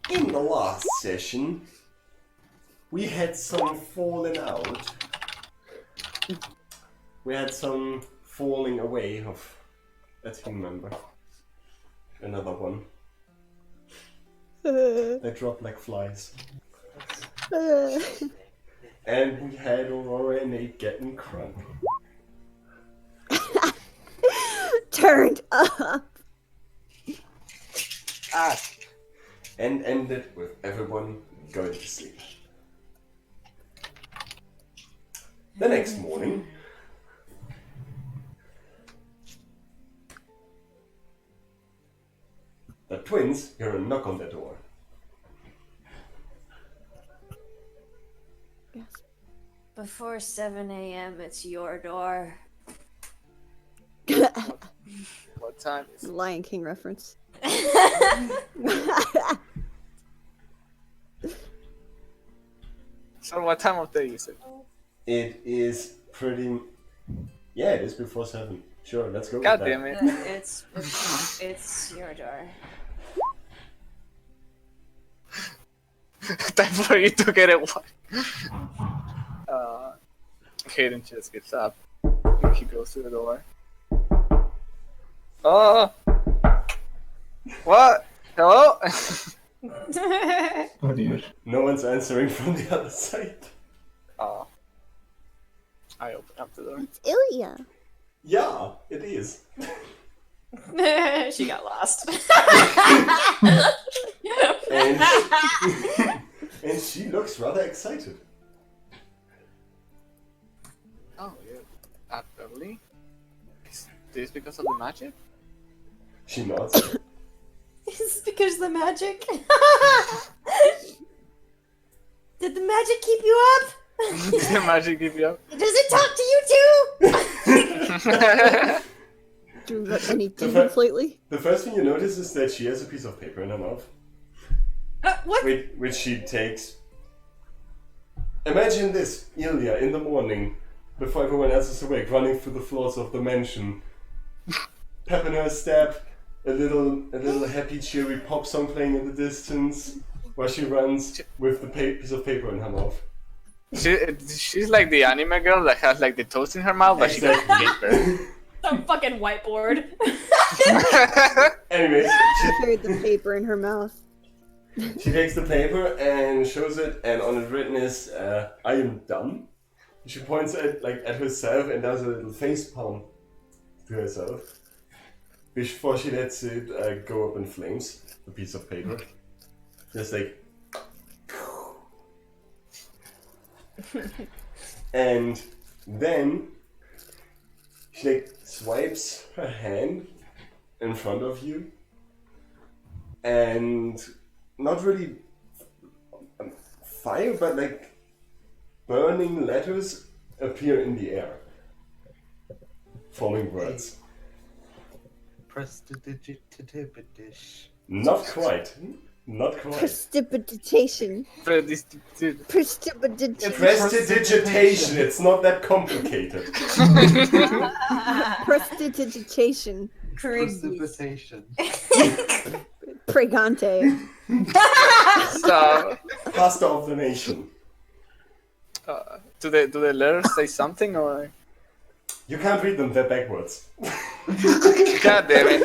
In the last session, we had some falling out. We had some falling away of a team member. Another one. They dropped like flies. And we had Aurora and Nate getting crunk. Turned up. And ended with everyone going to sleep. The next morning, the twins hear a knock on their door. Before 7 a.m., it's your door. What time is it? Lion King reference. So what time of day is it? It is pretty... Yeah, it is before 7. Sure, let's go God with damn that. it. It's your door. Time for you to get it. Hayden just gets up. He goes to the door. Oh! What? Hello? Oh dear. No one's answering from the other side. Oh. I open up the door. It's Ilya. Yeah, it is. She got lost. And, and she looks rather excited. Oh, yeah. Beverly? Is this because of the magic? She nods. It's because of the magic. Did the magic keep you up? Did the magic give you up? Does it talk to you too? Do you got any demons lately? The first thing you notice is that she has a piece of paper in her mouth. What? Which she takes. Imagine this, Ilya, in the morning, before everyone else is awake, running through the floors of the mansion. Pep in her step, a little happy, cheery pop song playing in the distance, while she runs with the piece of paper in her mouth. She's like the anime girl that has like the toast in her mouth, but she got paper. Some fucking whiteboard. Anyways, She carried the paper in her mouth. she takes the paper and shows it, and on it written is, I am dumb. She points at herself and does a little face palm to herself before she lets it go up in flames, the piece of paper. Just like... And then she like swipes her hand in front of you and not really fire, but like burning letters appear in the air, forming words. Prestidigitation. Not quite. Not quite. Precipitation. Prestidigitation. Precipitation. Prestidigitation. It's not that complicated. Prestidigitation. Precipitation. Pregante. So, Pastor of the nation. do the letters say something or? You can't read them. They're backwards. God damn it!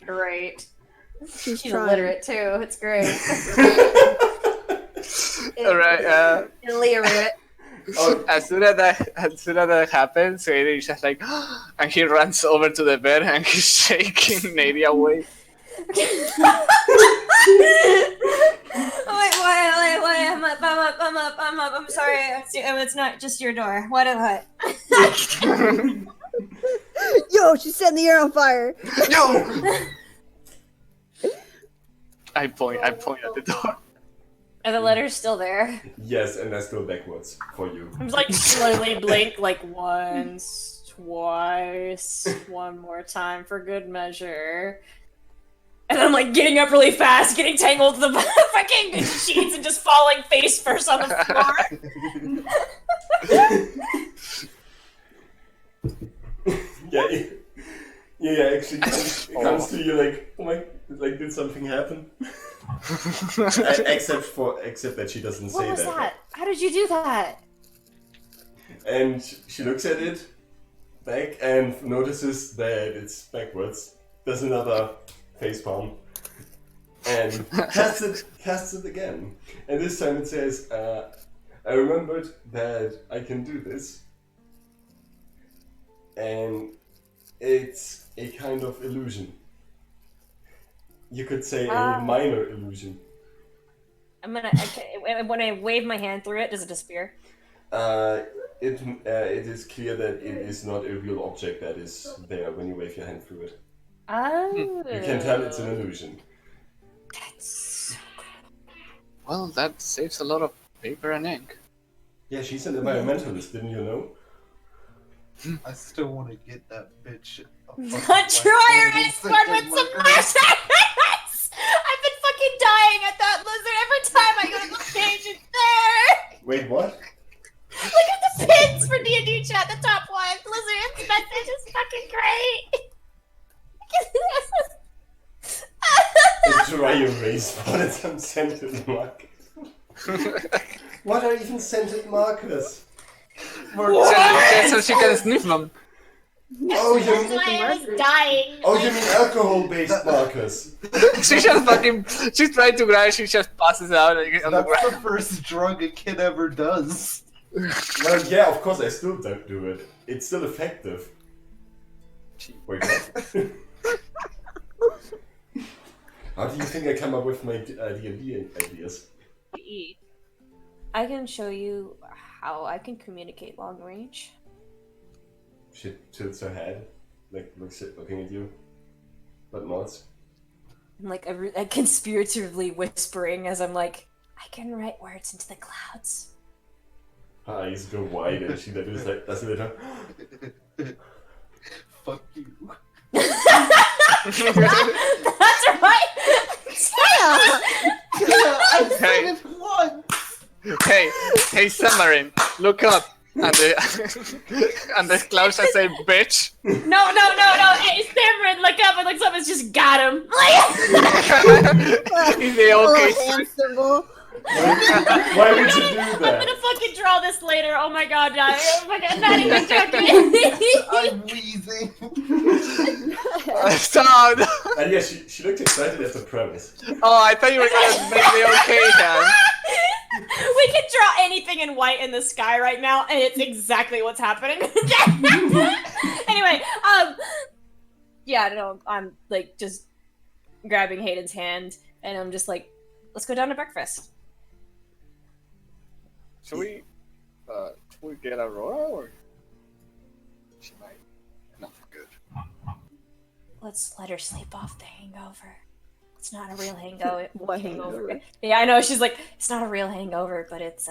Great. She's She's trying. illiterate too. It's great. All right. Illiterate. Oh, As soon as that happens, Hayden is just like, and he runs over to the bed and he's shaking Nadia away. Wait, I'm up. I'm sorry. It's not just your door. What? Yo, she set the air on fire. No! I point at the door. Are the letters still there? yes, and they're still backwards for you. I'm just like slowly blink like once, twice, one more time for good measure. And I'm like getting up really fast, getting tangled in the fucking sheets and just falling face first on the floor. Yeah, Yeah, actually, it comes to you like, oh my, like, did something happen? Except that she doesn't What say was that. that? How did you do that? And she looks at it back and notices that it's backwards. There's another facepalm. And casts it again. And this time it says, I remembered that I can do this. And it's a kind of illusion. You could say a minor illusion. When I wave my hand through it, does it disappear? It is clear that it is not a real object that is there when you wave your hand through it. Oh. You can tell it's an illusion. That's so Well, that saves a lot of paper and ink. Yeah, she's an environmentalist, didn't you know? I still want to get that bitch. Try erase one with some mushrooms! I've been fucking dying at that lizard every time I go to the page. It's there! Wait, what? Look at the pins for D&D chat, the top one. Lizard's message is fucking great. A dry erase. What is some scented mark? What are even scented markers? So she can sniff them. Oh, That's why I was dying. Oh, you mean alcohol-based markers? She just fucking. She's trying to grab. She just passes out on the That's ground. the first drug a kid ever does. Well, yeah, of course, I still don't do it. It's still effective. Wait, what? How do you think I come up with my D&D ideas? I can show you how I can communicate long range. She tilts her head, like looking at you, but nods. I'm like I conspiratively whispering as I'm like, I can write words into the clouds. Her eyes go wide and she does a little. Fuck you. That's right! Hey, What? hey, Samarin, look up. And the cloud says, "Say, bitch." No, it's Cameron, look up and looks up, it's just got him. Is the okay? Little hand symbol. Why would you do I'm that? gonna fucking draw this later, oh my god, not even joking. I'm wheezing. Stop. And yeah, she looked excited at the premise. Oh, I thought you were gonna make the okay hand. We can draw anything in white in the sky right now, and it's exactly what's happening. Anyway, yeah, no, I'm like just grabbing Hayden's hand, and I'm just like, let's go down to breakfast. Should we get Aurora or she might not be good? Let's let her sleep off the hangover. It's not a real hangover. What hangover? Yeah, I know. She's like, it's not a real hangover, but it's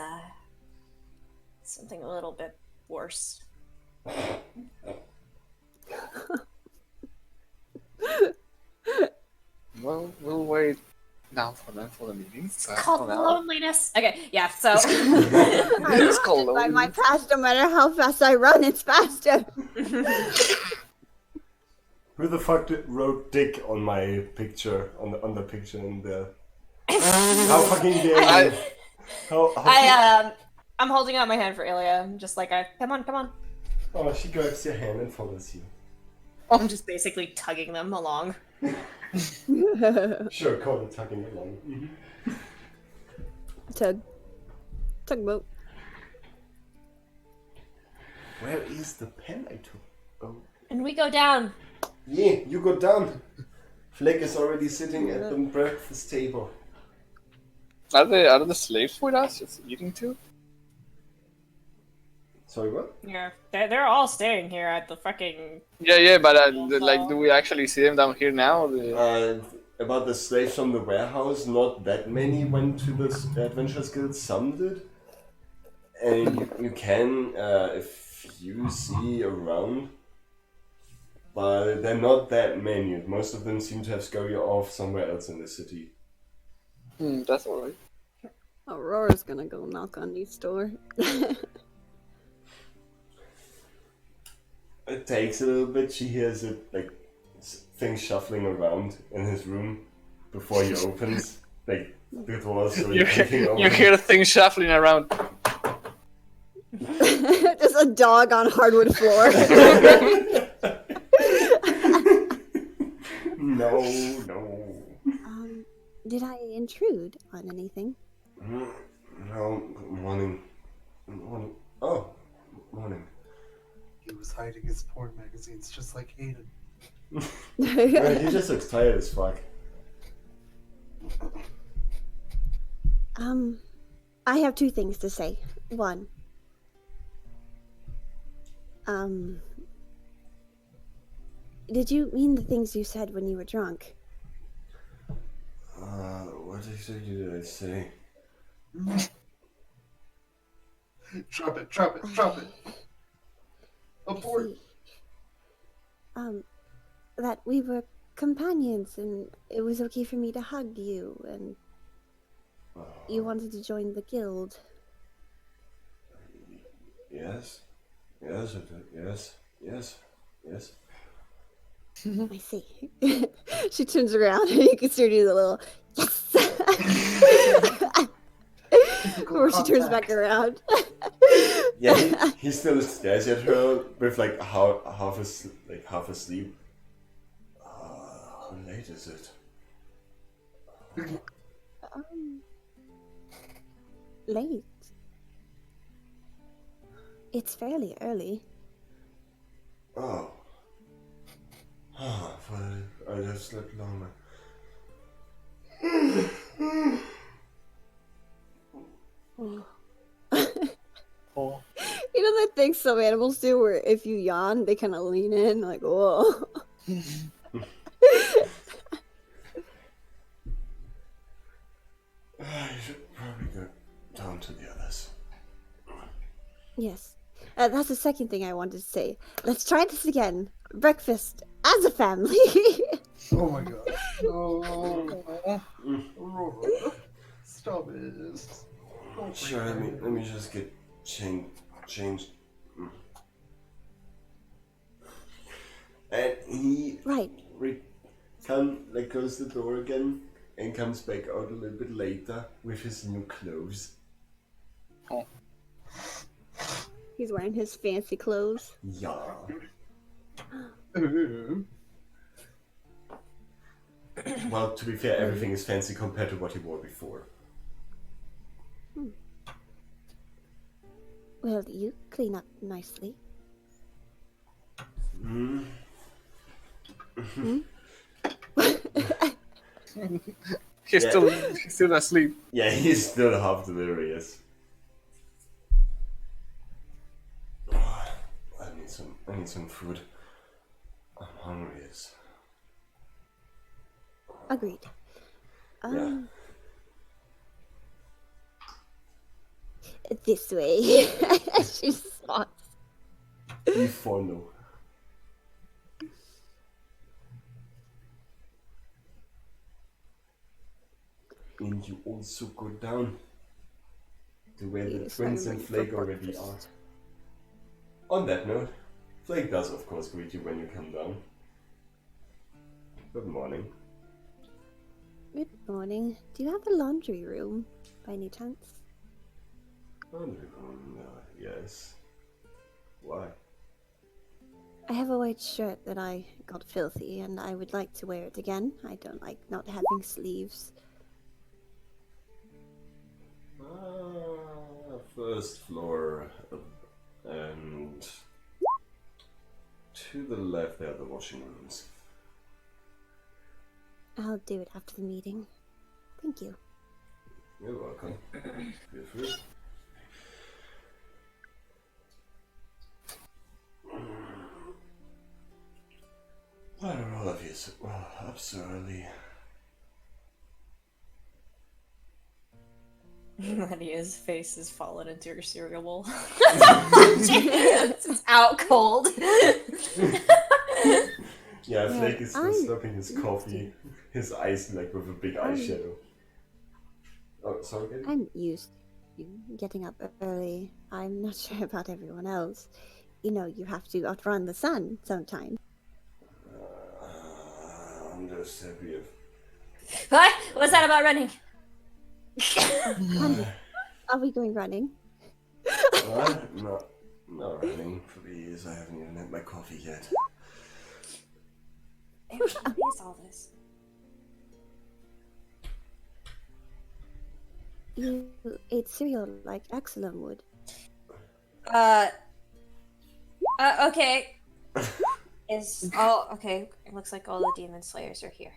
something a little bit worse. Well, we'll wait now for them for the meeting. It's called now. loneliness. Okay, yeah. So It's called By my loneliness. past, no matter how fast I run, it's faster. Who the fuck wrote "dick" on my picture on the picture in there? How fucking dare you? I'm holding out my hand for Ilya. I'm just like, come on. Oh, she grabs your hand and follows you. I'm just basically tugging them along. Sure, call it tugging along. Mm-hmm. Tugboat. Where is the pen I took? Oh. And we go down. Yeah, you go down. Fleck is already sitting at the breakfast table. Are the slaves with us? Just eating too? Sorry, what? Yeah, they're all staying here at the fucking. Yeah, but like, do we actually see them down here now? About the slaves from the warehouse, not that many went to the Adventurers Guild, some did. And you can, if you see around, but they're not that many. Most of them seem to have scurried off somewhere else in the city. That's alright. Aurora's gonna go knock on Neat's door. It takes a little bit. She hears it like things shuffling around in his room before he opens. Like the doors are You creaking hear, open. you hear things shuffling around. Just a dog on hardwood floor. No. Did I intrude on anything? No, morning. Oh, morning. He was hiding his porn magazines just like Hayden. Yeah, he just looks tired as fuck. I have two things to say. One, did you mean the things you said when you were drunk? What exactly did I say? Drop it. Abort. See, that we were companions and it was okay for me to hug you and you wanted to join the guild. Yes. Yes, I did. Yes. I see. She turns around and you can still do the little yes. Before she turns back around. Yeah, he still stares at her with like half asleep. How late is it? Late. It's fairly early. Oh. Well, I just slept longer. Oh. You know that thing some animals do where if you yawn, they kind of lean in, like, whoa. I should probably go down to the others. Yes. That's the second thing I wanted to say. Let's try this again. Breakfast as a family. Oh my god. No. Aurora. Stop it. Don't Sure, let me just get changed. And he Right. closes the door again and comes back out a little bit later with his new clothes. Oh. He's wearing his fancy clothes. Yeah. Well, to be fair, everything is fancy compared to what he wore before. Well, you clean up nicely. He's Yeah. still asleep. Yeah, he's still half delirious. I need some food. I'm hungry as. Agreed. Yeah. This way. She slots. You follow. And you also go down to where the Yes, twins I'm and ready for Flake already are. breakfast. On that note, Flake does of course greet you when you come down. Good morning. Good morning. Do you have a laundry room, by any chance? Yes. Why? I have a white shirt that I got filthy, and I would like to wear it again. I don't like not having sleeves. First floor, and to the left there are the washing rooms. I'll do it after the meeting. Thank you. You're welcome. Feel free. Why are all of you up so early? Lydia's face has fallen into her cereal bowl. It's out cold. Yeah, Flake is still I'm slurping his coffee, his eyes like with a big eyeshadow. Oh, sorry, Katie? I'm used to getting up early. I'm not sure about everyone else. You know, you have to outrun the sun sometimes. close to Abrief. What? What's that about running? Candy, are we going running? What? Not running, please. I haven't even had my coffee yet. What is all this? You ate cereal like Eidolon would. Okay. Okay. It looks like all the demon slayers are here.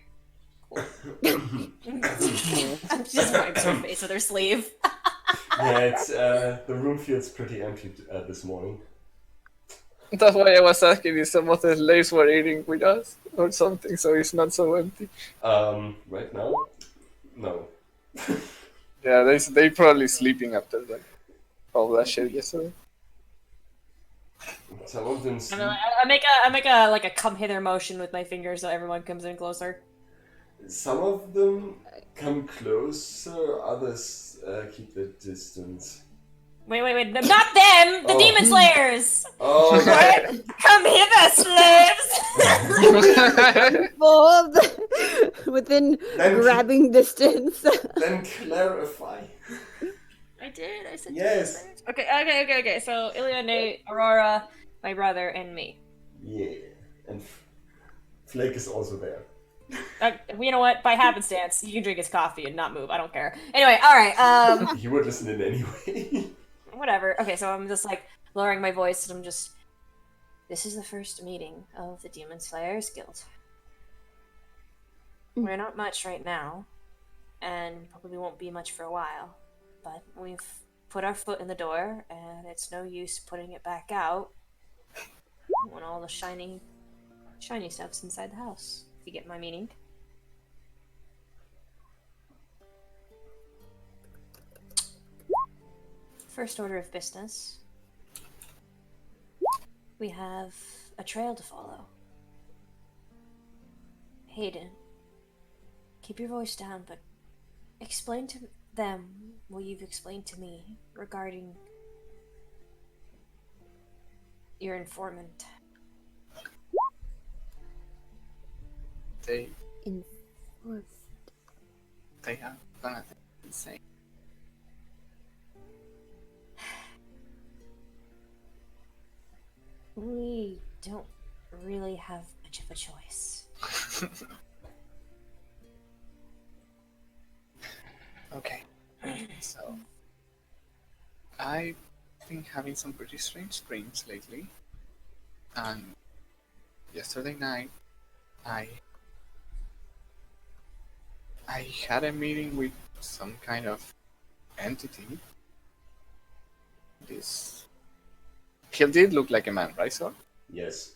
Cool. She just wipes her face with her sleeve. Yeah, it's the room feels pretty empty this morning. That's why I was asking if some of the slaves were eating with us or something, so it's not so empty. Right now, no. Yeah, they probably sleeping after like all that shit yesterday. Some of them I sleep. make a like a come hither motion with my fingers so everyone comes in closer. Some of them come closer. Others keep their distance. Wait, not them! The Oh. demon slayers! Oh, What? Come hither, slaves! Four of them within Then grabbing distance. Then clarify. I did. I said Yes. demon slayers. Okay. So Ilya, Nate, Aurora, my brother, and me. Yeah, and Flake is also there. You know what? By happenstance, you can drink his coffee and not move. I don't care. Anyway, all right. He would listen in anyway. Whatever. Okay, so I'm just like lowering my voice, and I'm just. This is the first meeting of the Demon Slayers Guild. We're not much right now, and probably won't be much for a while. But we've put our foot in the door, and it's no use putting it back out when all the shiny stuff's inside the house. If you get my meaning. First order of business. We have a trail to follow. Hayden, keep your voice down, but explain to them what you've explained to me regarding your informant. They Informed. are gonna think insane. We don't really have much of a choice. Okay. So I've been having some pretty strange dreams lately. And yesterday night I had a meeting with some kind of entity. He did look like a man, right, sir? Yes.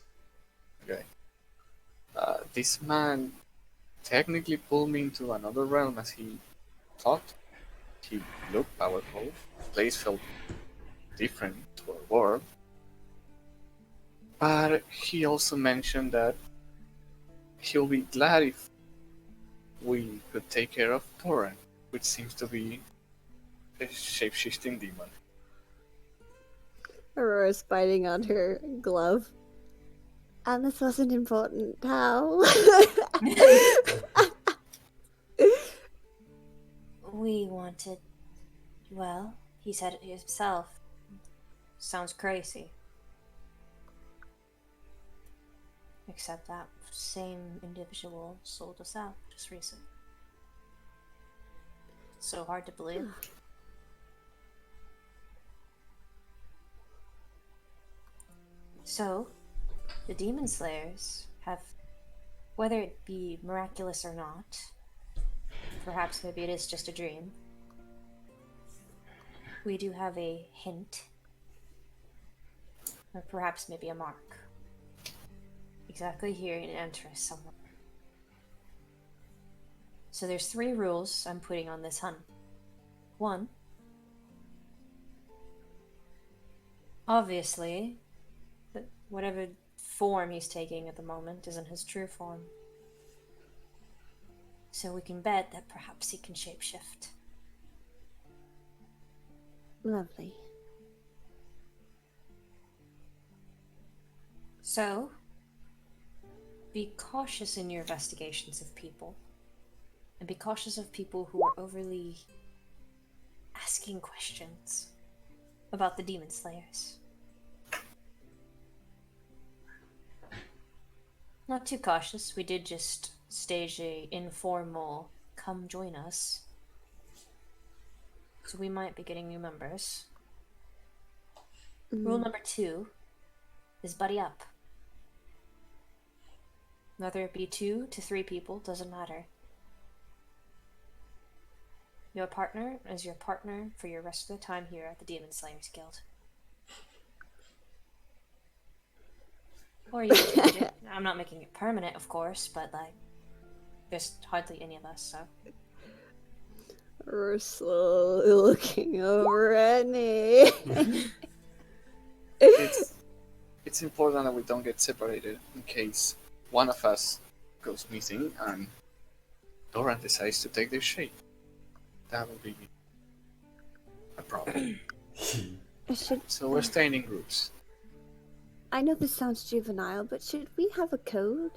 Okay. This man technically pulled me into another realm as he thought. He looked powerful. The place felt different to our world. But he also mentioned that he'll be glad if we could take care of Torren, which seems to be a shape-shifting demon. Aurora's biting on her glove. And this wasn't important. How? We wanted. Well, he said it himself. Sounds crazy. Except that same individual sold us out just recently. So hard to believe. So, the Demon Slayers have, whether it be miraculous or not, perhaps maybe it is just a dream, we do have a hint, or perhaps maybe a mark, exactly here in Entrance somewhere. So there's 3 rules I'm putting on this hunt. 1, obviously, that whatever form he's taking at the moment isn't his true form. So we can bet that perhaps he can shapeshift. Lovely. So, be cautious in your investigations of people. And be cautious of people who are overly asking questions about the demon slayers. Not too cautious. We did just stage a informal come join us. So we might be getting new members. Rule number 2 is buddy up. Whether it be 2 to 3 people, doesn't matter. Your partner is your partner for your rest of the time here at the Demon Slayers Guild. Or you can change it. I'm not making it permanent, of course, but like, there's hardly any of us, so. We're slowly looking over at me. It's important that we don't get separated in case one of us goes missing and Doran decides to take their shape. That would be a problem. So we're staying in groups. I know this sounds juvenile, but should we have a code?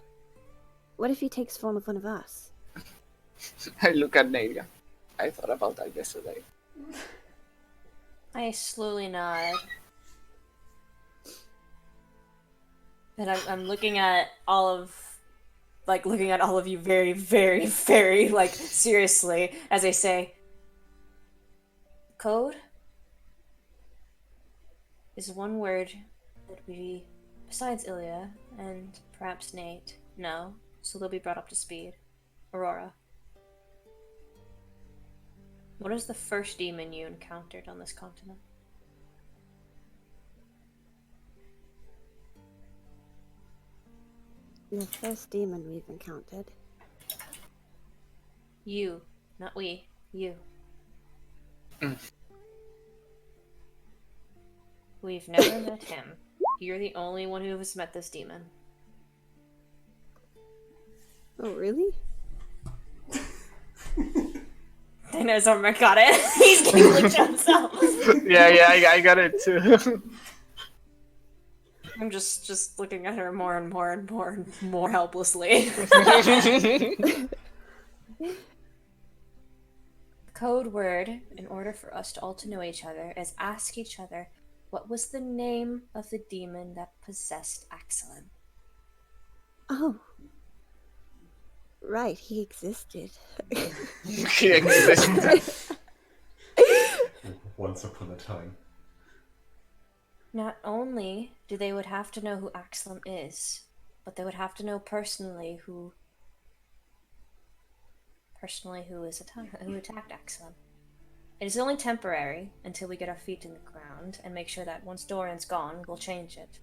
What if he takes form of one of us? I look at Nadia. I thought about that yesterday. I slowly nod. And I'm looking at all of you very, very, very, like, seriously, as I say, code is one word that we, besides Ilya and perhaps Nate, know, so they'll be brought up to speed. Aurora. What is the first demon you encountered on this continent? The first demon we've encountered. You, not we. You. We've never met him. You're the only one who has met this demon. Oh, really? I know Zorma got it. He's giggling to himself. Yeah, I got it too. I'm just looking at her more and more and more and more helplessly. Code word, in order for us to all to know each other, is ask each other, what was the name of the demon that possessed Axelin? Oh. Right, he existed. He existed. Once upon a time. Not only do they would have to know who Axelin is, but they would have to know personally who attacked Axelin. It is only temporary until we get our feet in the ground and make sure that once Doran's gone, we'll change it.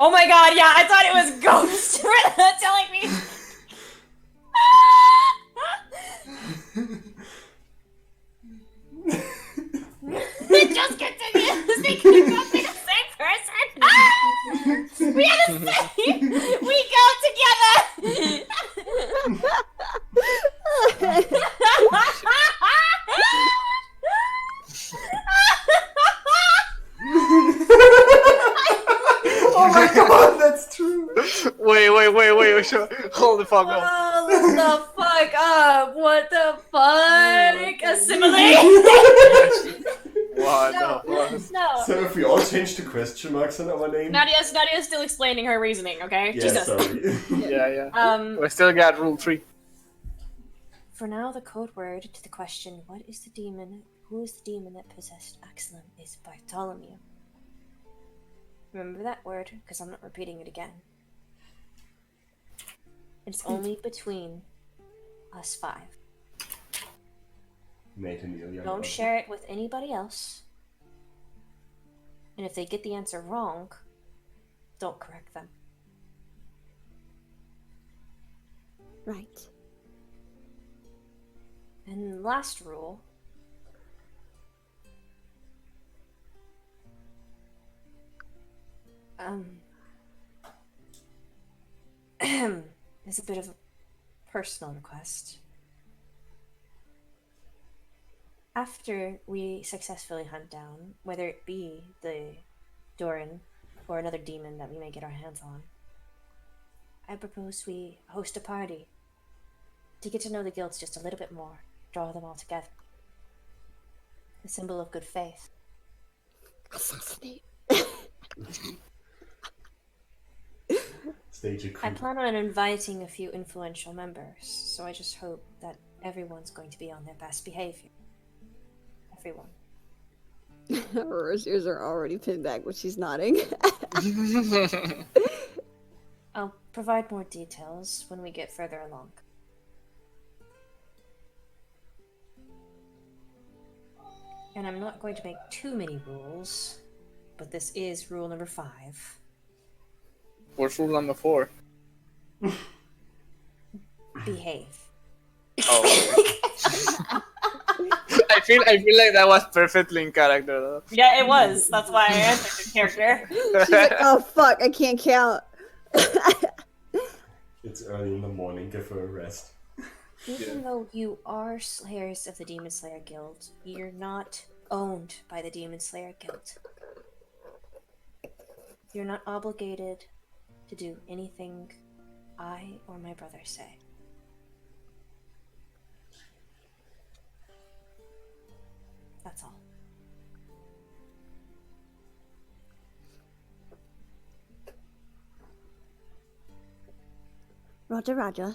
Oh my god, yeah, I thought it was Ghost for telling me. It just continues. They keep up the same person. We are the same. We go together. Oh my god, that's true! Wait, hold the fuck up. Oh, the fuck up! What the fuck? Assimilate! What No, the fuck? no. So if we all change the question marks in our name? Nadia's still explaining her reasoning, okay? Yeah, Jesus. sorry. Yeah. We still got rule 3. For now, the code word to the question, who is the demon that possessed Axelin, is Bartholomew. Remember that word, because I'm not repeating it again. It's only between us 5. Nate and Ilya. Don't share it with anybody else. And if they get the answer wrong, don't correct them. Right. And last rule. It's a bit of a personal request. After we successfully hunt down, whether it be the Doran or another demon that we may get our hands on, I propose we host a party to get to know the guilds just a little bit more, draw them all together. A symbol of good faith. Assassinate. Stage a I coup. plan on inviting a few influential members, so I just hope that everyone's going to be on their best behavior. Everyone. Aurora's ears are already pinned back, but she's nodding. I'll provide more details when we get further along. And I'm not going to make too many rules, but this is rule number 5. What's rule number 4? Behave. Oh. I feel like that was perfectly in character though. Yeah, it was. That's why I answered the character. She's like, oh fuck, I can't count. It's early in the morning, give her a rest. Even though you are slayers of the Demon Slayer Guild, you're not owned by the Demon Slayer Guild. You're not obligated to do anything I or my brother say. That's all. Roger, Roger.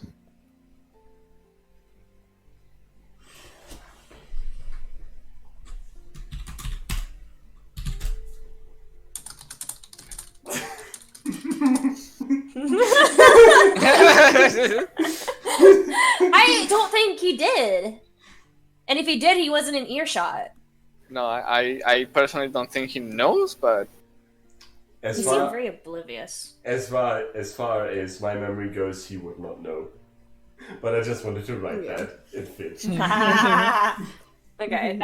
I don't think he did. And if he did, he wasn't in earshot. No, I personally don't think he knows, but As He far seemed very oblivious. as my memory goes, he would not know. But I just wanted to write that. It fits. Okay.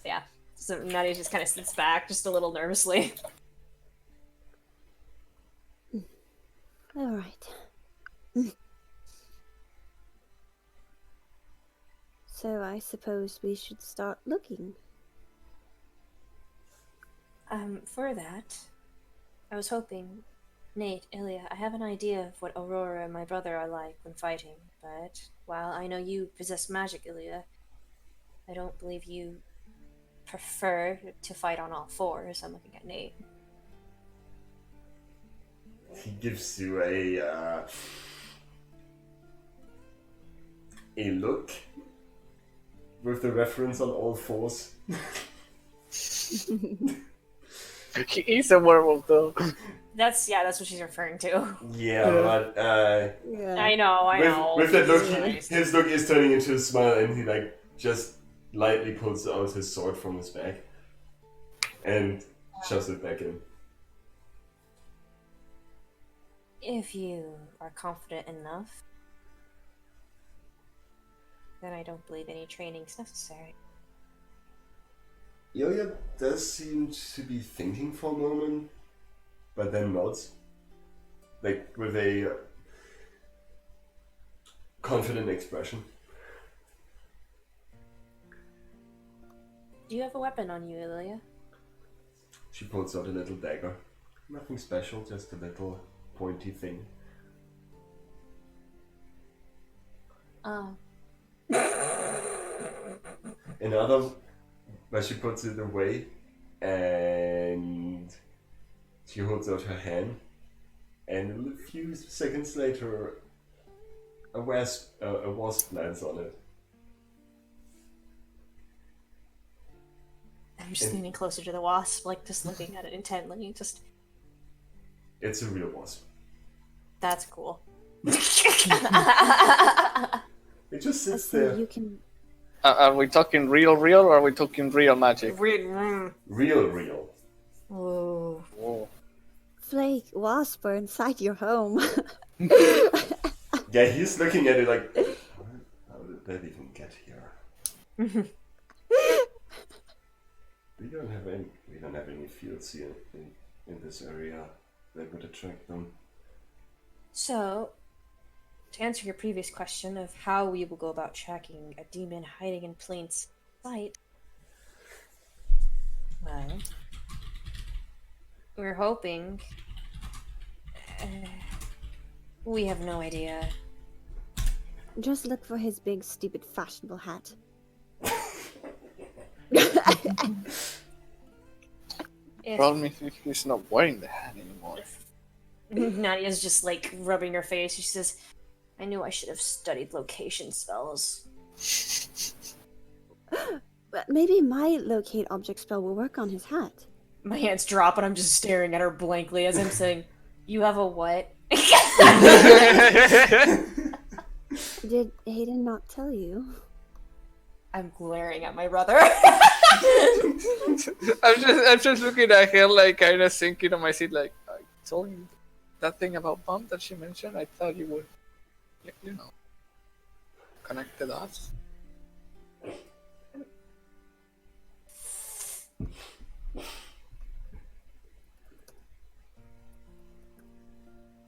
Yeah. So Maddie just kind of sits back, just a little nervously. All right. So I suppose we should start looking. For that, I was hoping, Nate, Ilya, I have an idea of what Aurora and my brother are like when fighting, but while I know you possess magic, Ilya, I don't believe you prefer to fight on all fours. I'm looking at Nate. He gives you a look with the reference on all fours. he is a werewolf though. That's what she's referring to. Yeah, but Yeah. I know. with that look, Christ. his look is turning into a smile, and he like just lightly pulls out his sword from his bag and shoves it back in. If you are confident enough, then I don't believe any training's necessary. Ilya does seem to be thinking for a moment, but then nods, like with a confident expression. Do you have a weapon on you, Ilya? She pulls out a little dagger. Nothing special, just a little pointy thing. Another, but she puts it away, and she holds out her hand, and a few seconds later, a wasp lands on it. I'm just leaning closer to the wasp, like just looking at it intently. Just It's a real wasp. that's cool. It just sits So there. you can. Are we talking real, or are we talking real magic? Real. Ooh. Whoa. Flake, wasp are inside your home. Yeah, he's looking at it like, how did that even get here? We don't have any fields here in this area that would attract them. So, to answer your previous question of how we will go about tracking a demon hiding in plain sight, child. We're hoping. We have no idea. Just look for his big, stupid, fashionable hat. Problem is he's not wearing the hat anymore. Nadia's just like rubbing her face. She says, I knew I should have studied location spells. But maybe my locate object spell will work on his hat. My hands drop and I'm just staring at her blankly as I'm saying, you have a what? Did Hayden not tell you? I'm glaring at my brother. I'm just looking at her, like kind of thinking on my seat, like I told you that thing about Bomb that she mentioned. I thought you would, you know, connect the dots.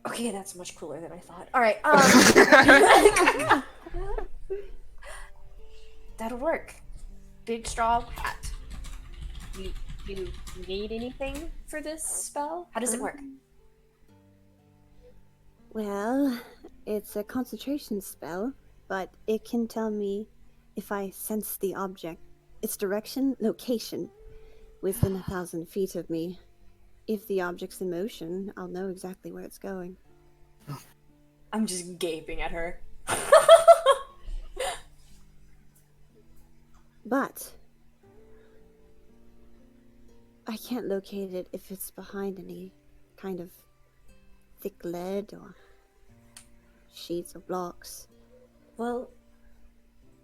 Okay, that's much cooler than I thought. Alright, that'll work. Big straw hat. You need anything for this spell? How does it work? Well, it's a concentration spell, but it can tell me if I sense the object, its direction, location, within 1,000 feet of me. If the object's in motion, I'll know exactly where it's going. I'm just gaping at her. But I can't locate it if it's behind any kind of thick lead or sheets or blocks. Well,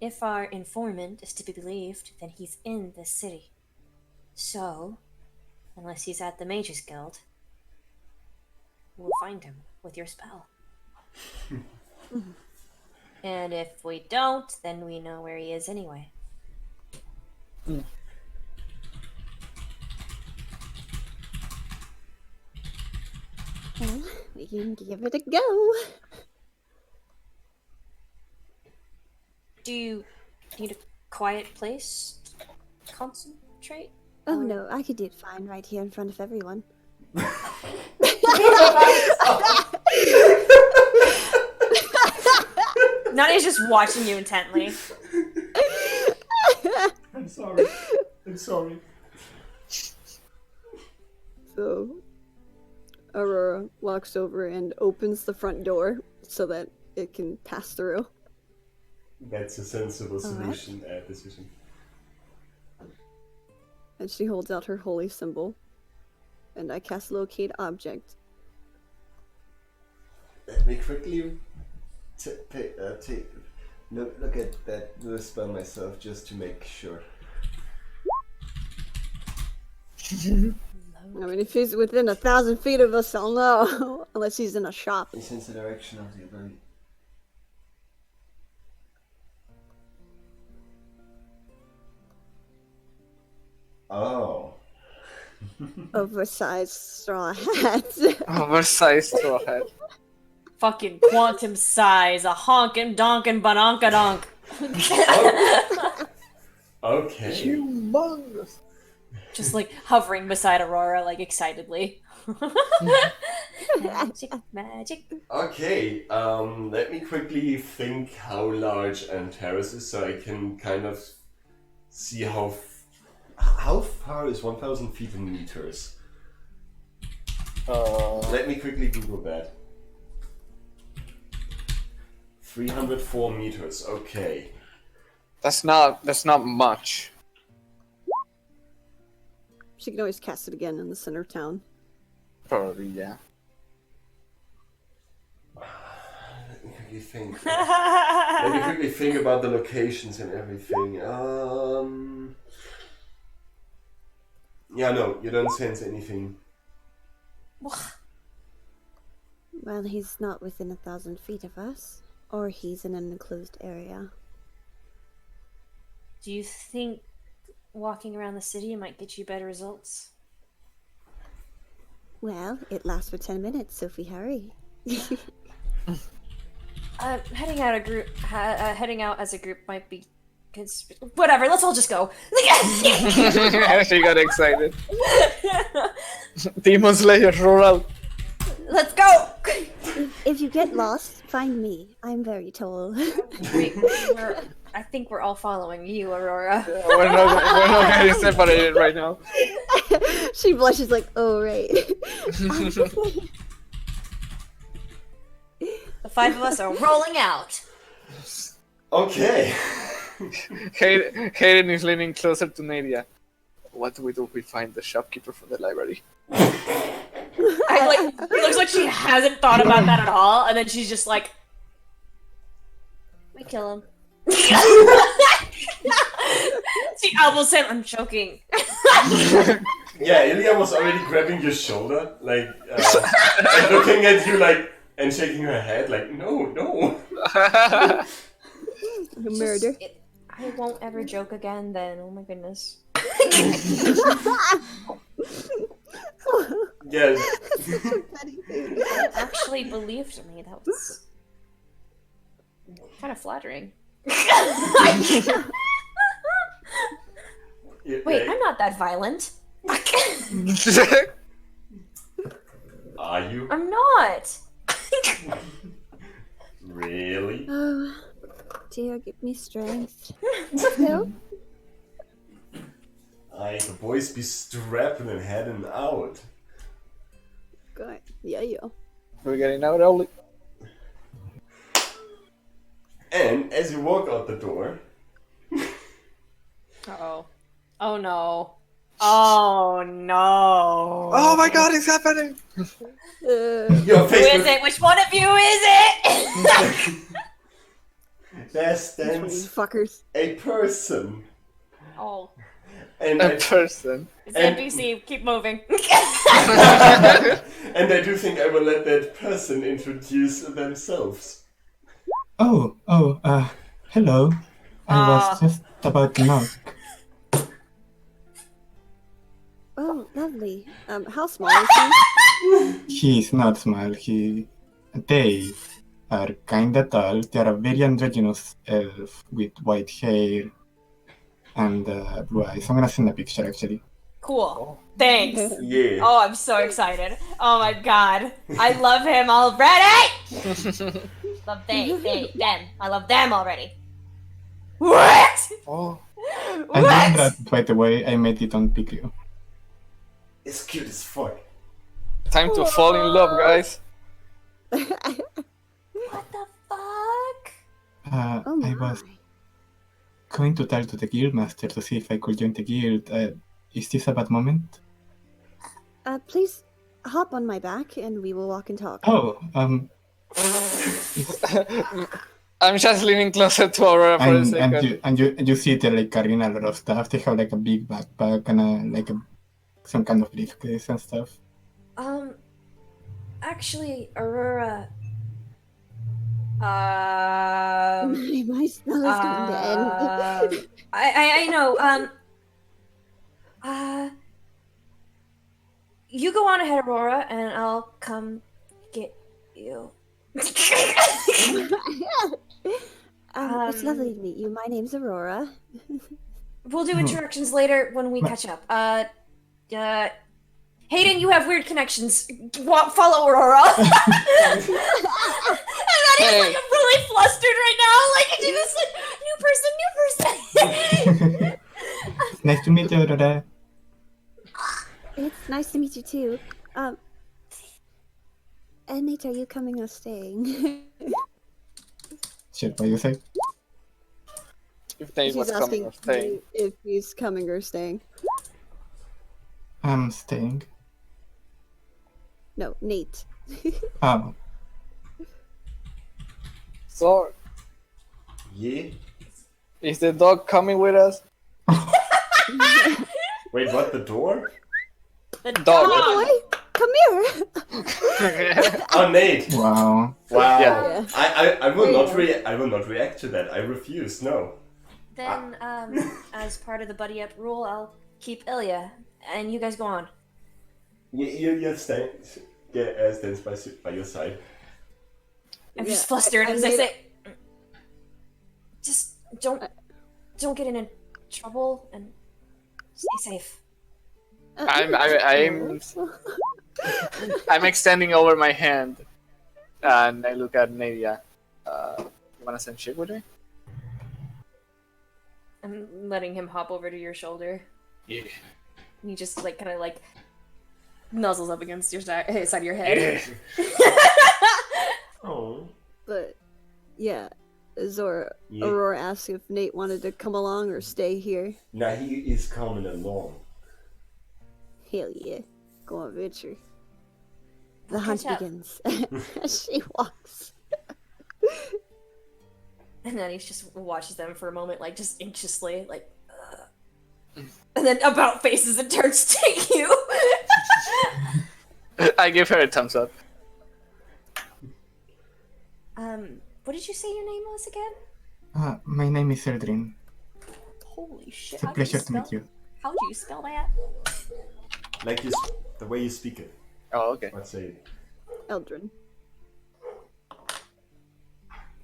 if our informant is to be believed, then he's in this city. So, unless he's at the Mages Guild, we'll find him with your spell. And if we don't, then we know where he is anyway. Well, we can give it a go. Do you need a quiet place to concentrate? Oh no, I could do it fine right here in front of everyone. Nadia's just watching you intently. I'm sorry. I'm sorry. So, Aurora walks over and opens the front door so that it can pass through. That's a sensible solution, decision. And she holds out her holy symbol. And I cast Locate Object. Let me quickly look at the spell myself just to make sure. I mean, if he's within 1,000 feet of us, I'll know. Unless he's in a shop. You sense the direction of the ability. Oh. Oversized straw hat. Oversized straw hat. Fucking quantum size, a honkin' donkin' banonka donk. Okay. Humongous. Just like hovering beside Aurora, like excitedly. Magic, magic. Okay, let me quickly think how large Antares is so I can kind of see how far is 1,000 feet in meters. Let me quickly Google that. 304 meters, okay. That's not much. She can always cast it again in the center of town. Probably, yeah. Let me quickly think. Let me quickly think about the locations and everything. Yeah, no, you don't sense anything. Well, he's not within 1,000 feet of us. Or he's in an enclosed area. Do you think walking around the city might get you better results? Well, it lasts for 10 minutes, so if we hurry. Heading out as a group might be whatever. Let's all just go. She got excited. Demon Slayer rural. Let's go. If you get lost, find me. I'm very tall. I think we're all following you, Aurora. We're not getting separated right now. She blushes like, oh, right. The 5 of us are rolling out. Okay. Hayden is leaning closer to Nadia. What do we do if we find the shopkeeper from the library? It looks like she hasn't thought about that at all, and then she's just like, we kill him. She elbows him. I'm joking. Yeah, Ilya was already grabbing your shoulder, like, and looking at you, like, and shaking her head, like, no. Murder. I won't ever joke again then. Oh my goodness. Yeah. You actually believed me. That was kind of flattering. Wait, I'm not that violent. Are you? I'm not. Really? Oh, dear, give me strength. No? The boys be strapping and heading out. Good. Yeah. We're getting out early. And as you walk out the door, Uh-oh. Oh no. Oh no. Oh my god, it's happening! your Who face is it? Which one of you is it? there You stands fuckers. a person. Oh. And A person. It's And- NPC. Keep moving. and I do think I will let that person introduce themselves. Oh, hello. I was just about to knock. Oh, lovely. How small is he? He's not small, they are kinda tall. They are a very androgynous elf with white hair and blue eyes. I'm gonna send a picture actually. Cool. Thanks. Yeah. Oh, I'm so excited. Oh my god. I love him already! Love them. I love them already. What? Oh. I love What? that, by the way, I made it on Piglio. It's cute as fuck. Time to fall in love, guys. What the fuck? Oh I my. was going to tell to the guildmaster to see if I could join the guild. Is this a bad moment? Please hop on my back and we will walk and talk. Oh, I'm just leaning closer to Aurora for a second. and you see they're like carrying a lot of stuff. They have like a big backpack and some kind of briefcase and stuff. Actually, Aurora. My spell is going to end. I know. You go on ahead, Aurora, and I'll come get you. It's lovely to meet you. My name's Aurora. We'll do introductions later when we catch up. Hayden, you have weird connections. Follow Aurora. And then he's like, I'm really flustered right now. Like, it's just like, new person. Nice to meet you, Aurora. It's nice to meet you too. And Nate, are you coming or staying? Shit, what you say? If they She's was coming asking or staying. me if he's coming or staying. I'm staying. No, Nate. Oh, So, Yeah. is the dog coming with us? Wait, what? The door? The Dog. Boy, come here. Oh, Nate. wow. Wow. Yeah. I will not react to that. I refuse. No. Then, as part of the buddy up rule, I'll keep Ilya, and you guys go on. You stands by your side. I'm Yeah, just flustered I as I made say, just don't don't get in trouble and stay safe. I'm extending over my hand, and I look at Nadia. You wanna send shit with me? I'm letting him hop over to your shoulder. Yeah. And he just like kind of like nuzzles up against your side of your head. Oh. But yeah, Zora Yeah. Aurora asked if Nate wanted to come along or stay here. Now he is coming along. Hell yeah, go adventure. The We'll hunt catch up. begins as she walks. And then he just watches them for a moment, like just anxiously, like, and then about faces and turns to you. I give her a thumbs up. What did you say your name was again? My name is Eldrin. Holy shit! It's a How do you pleasure to spell? meet you. How do you spell that? Like the way you speak it. Oh, okay. Let's say. Eldrin.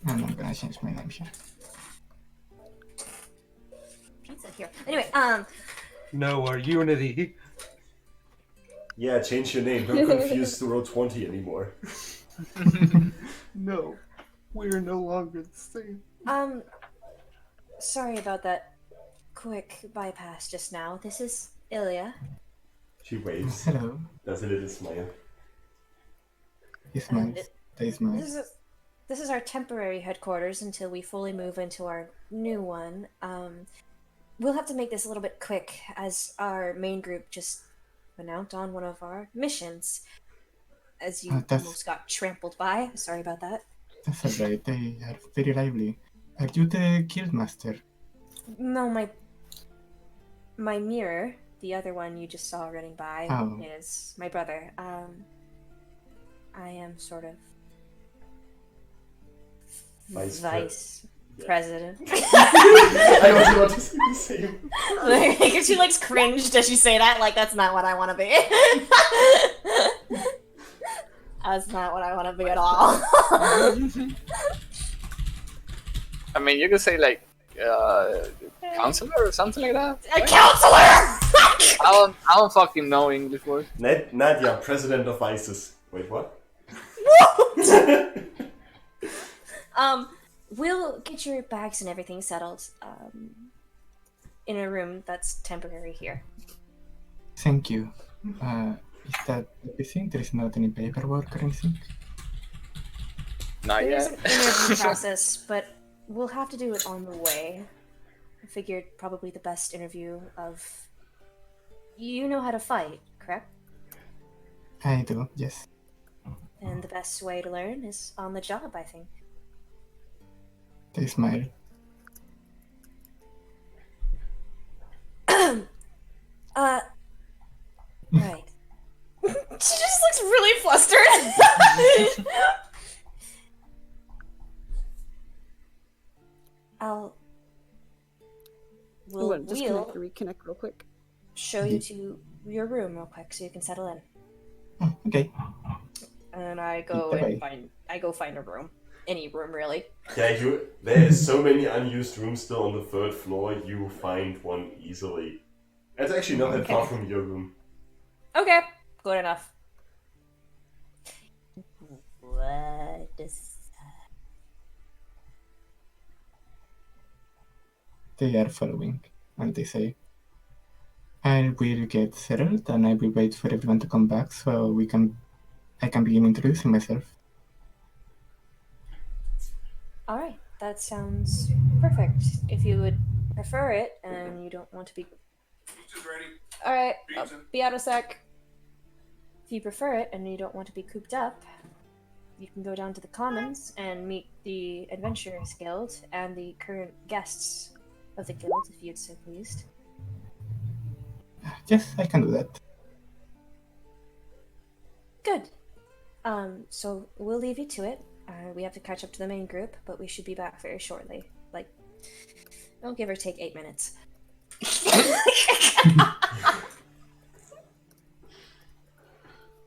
And I'm gonna change my name here. Pizza here. Anyway, No, our Unity. Yeah, change your name. Don't confuse the row 20 anymore. No, we're no longer the same. sorry about that quick bypass just now. This is Ilya. She waves. Hello. Does a little smile. He smiles. They smile. This is our temporary headquarters until we fully move into our new one. We'll have to make this a little bit quick, as our main group just went out on one of our missions. As you almost got trampled by. Sorry about that. That's alright. They are very lively. Are you the guildmaster? No, my mirror, the other one you just saw running by, is my brother. I am sort of vice president. I was about to say the same. Like, she like cringed as you say that. Like, that's not what I want to be. That's not what I want to be at all. I mean, you could say like counselor or something like that. A counselor. I don't fucking know English words. Nadia, president of ISIS. Wait, what? We'll get your bags and everything settled in a room that's temporary here. Thank you. Is that everything? There is not any paperwork or anything? Not There's yet. an interview process, but we'll have to do it on the way. I figured probably the best interview of... You know how to fight, correct? I do, yes. And the best way to learn is on the job, I think. They smile. Right. She just looks really flustered. We'll reconnect real quick. Show you to your room real quick so you can settle in. Oh, okay. And I go and find a room. Any room, really. Yeah, there's so many unused rooms still on the 3rd floor, you find one easily. It's actually not that far from your room. Okay, good enough. What is... They are following, and they say, I will get settled and I will wait for everyone to come back so I can begin introducing myself. Alright, that sounds perfect. If you would prefer it and you don't want to be... Pizza's ready. Alright, I'll be out a sec. If you prefer it and you don't want to be cooped up, you can go down to the Commons and meet the Adventurers Guild and the current guests of the guild, if you'd so pleased. Yes, I can do that. Good. So we'll leave you to it. We have to catch up to the main group, but we should be back very shortly. Like, don't give or take 8 minutes.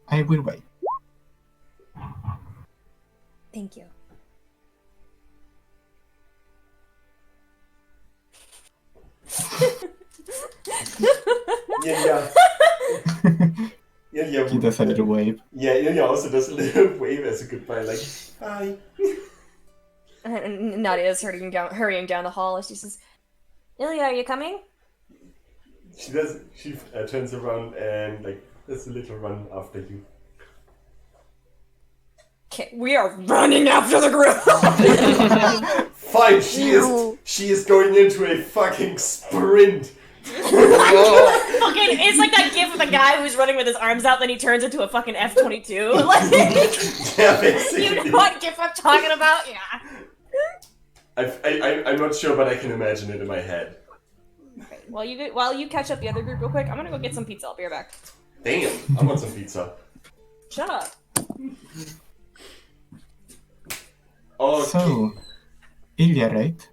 I will wait. Thank you. Ilya. Ilya. He does a little wave. Yeah, Ilya also does a little wave as a goodbye, like, bye. And Nadia's hurrying down the hall as she says, Ilya, are you coming? She turns around and, like, does a little run after you. Okay, we are running after the group! Fine, she is going into a fucking sprint. Fucking, it's like that gif of the guy who's running with his arms out, then he turns into a fucking F-22. Like, Yeah, basically. you know what gif I'm talking about? Yeah. I'm not sure, but I can imagine it in my head. Okay, while you catch up the other group real quick, I'm gonna go get some pizza. I'll be right back. Damn, I want some pizza. Shut up. Oh, So, Ilya, right?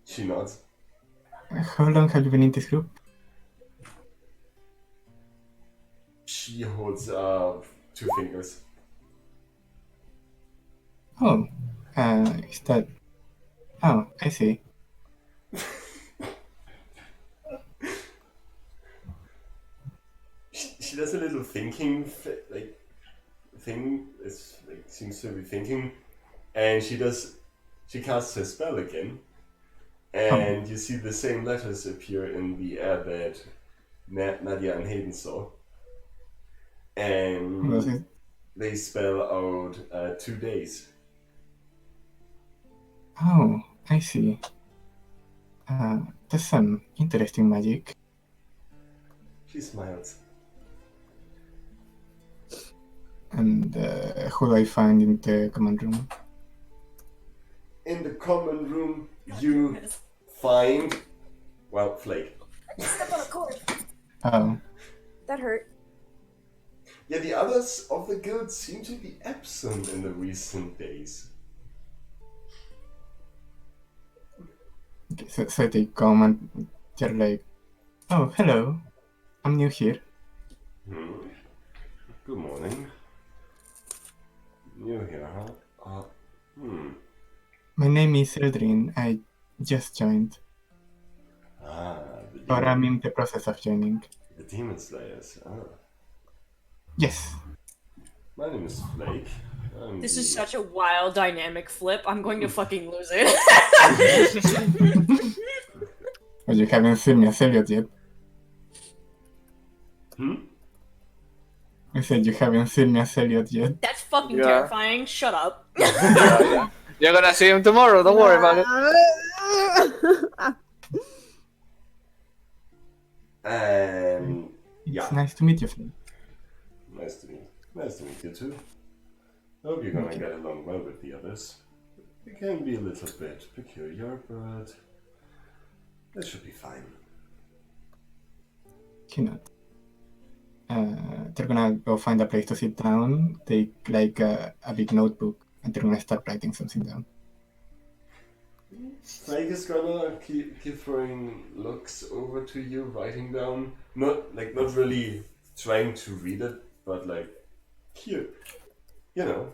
she nods. How long have you been in this group? She holds up 2 fingers. Oh, is that... Oh, I see. She does a little thinking, thing. It's like seems to be thinking, and she casts her spell again, and you see the same letters appear in the air that Nadia and Hayden saw, and Was it? they spell out 2 days. Oh, I see. That's some interesting magic. She smiles. And who do I find in the command room? In the common room, you find, well, Flake. Step on a cord. Oh, That hurt. Yeah, the others of the guild seem to be absent in the recent days. so they come and they're like, oh, hello, I'm new here. Good morning. New here, huh? My name is Eldrin, I just joined. Or I'm in the process of joining. The Demon Slayers. Yes. My name is Flake. This is such a wild dynamic flip. I'm going to fucking lose it. Well, you haven't seen me as Elliot yet. I said you haven't seen me as Elliot yet. That's fucking Yeah. terrifying. Shut up. Yeah. You're gonna see him tomorrow, don't worry about it. And yeah, It's nice to meet you, Flynn. nice to meet you too. Hope you're gonna get along well with the others. It can be a little bit peculiar, but that should be fine. Cannot. They're gonna go find a place to sit down, take like a big notebook, and they're gonna start writing something down. Flake is gonna keep throwing looks over to you, writing down, not really trying to read it, but like, cute. You know,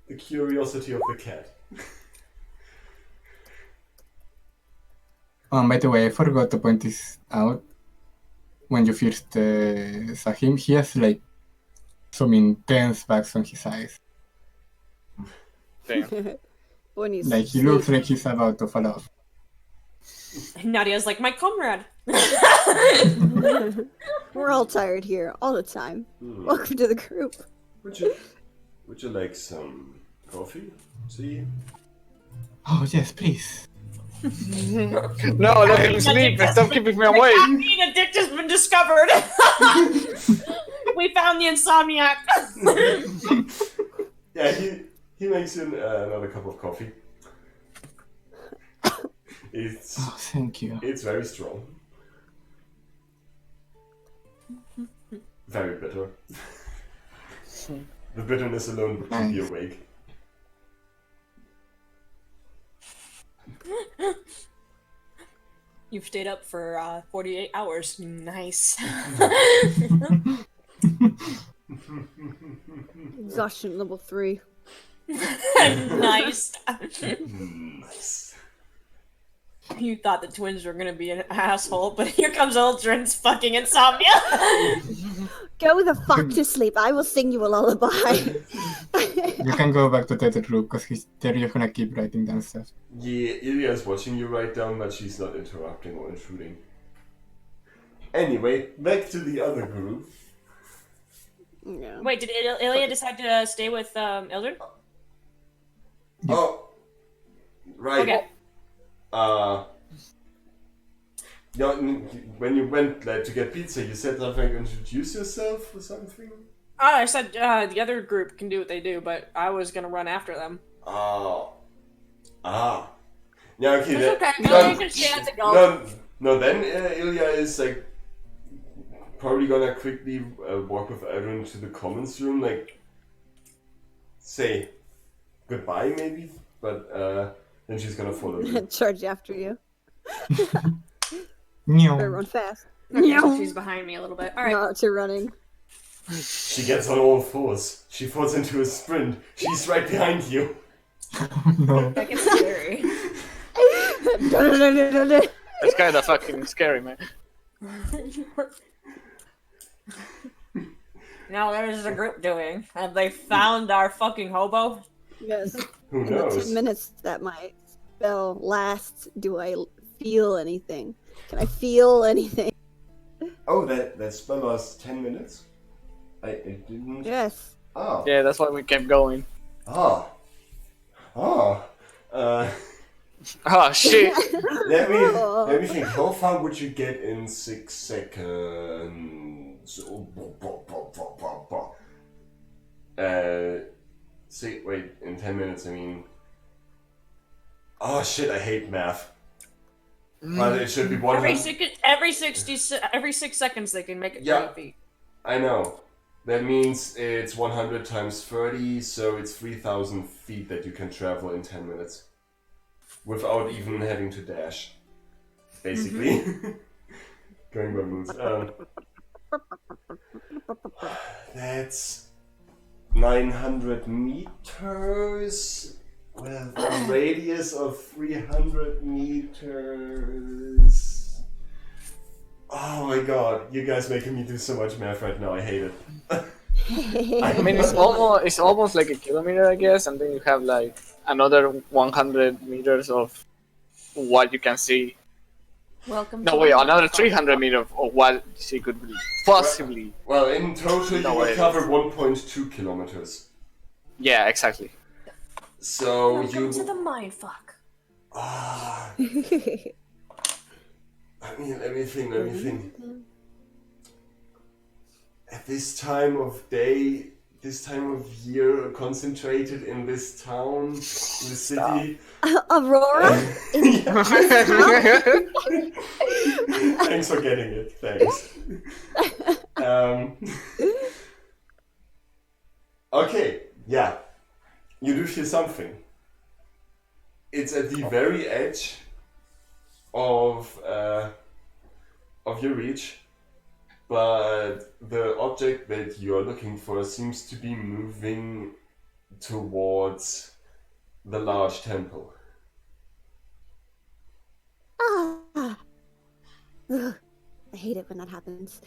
the curiosity of the cat. By the way, I forgot to point this out. When you first saw him, he has like some intense bags on his eyes. Damn. When he's Like he looks like he's about to fall off. Nadia's like, my comrade. We're all tired here all the time. Welcome to the group. Would you like some coffee? See? Oh yes, please. No, let him sleep. Stop keeping me awake. Caffeine addict has been discovered. We found the insomniac. Yeah, he makes you another cup of coffee. It's Oh, thank you. It's very strong. Very bitter. The bitterness alone would keep you awake. You've stayed up for 48 hours. Nice. Exhaustion level 3. Nice. Nice. You thought the twins were gonna be an asshole, but here comes Uldren's fucking insomnia. Go the fuck to sleep. I will sing you a lullaby. You can go back to the group because they're just gonna keep writing down stuff. Yeah, Ilya is watching you write down, but she's not interrupting or intruding. Anyway, back to the other group. Yeah. Wait, did Ilya decide to stay with Eldred? Oh, right. Okay. Yeah, when you went to get pizza, you said something, introduce yourself or something? Oh, I said the other group can do what they do, but I was gonna run after them. Oh. Ah. Yeah, okay. That's Then, okay. No, you can stay at the golf. no, then Ilya is like probably gonna quickly walk with Eidolon to the commons room, like say goodbye maybe, but then she's gonna follow you. Charge after you. Meow. Better run fast. Okay, so she's behind me a little bit. All right. Not to running. She gets on all fours. She falls into a sprint. She's right behind you. No. That gets scary. That's kind of fucking scary, man. Now what is the group doing? Have they found our fucking hobo? Yes. Who In the knows? 10 minutes that my spell lasts, do I feel anything? Can I feel anything? Oh, that spell lasts 10 minutes? I didn't... Yes. Oh. Yeah, that's why we kept going. Ah. Oh. Oh shit! Let me think. How far would you get in 6 seconds? Wait, in 10 minutes, I mean... Oh shit, I hate math. But it should be 100... Every 6 seconds they can make it 30 feet. I know. That means it's 100 times 30, so it's 3,000 feet that you can travel in 10 minutes. Without even having to dash. Basically. Going by moves. That's 900 meters with a radius of 300 meters. Oh my god, you guys making me do so much math right now, I hate it. I mean, it's almost like a kilometer, I guess, and then you have like another 100 meters of what you can see. Welcome. No, wait, another 300 meters of what she could possibly. Well, in total No you way. will cover 1.2 kilometers. Yeah, exactly. So Welcome to the mindfuck. Ah, let me think. At this time of day, this time of year, concentrated in this town, in the city. Aurora? Thanks for getting it. Thanks. Okay, yeah. You do feel something. It's at the very edge of your reach, but the object that you're looking for seems to be moving towards the large temple. Ah. Ugh. I hate it when that happens.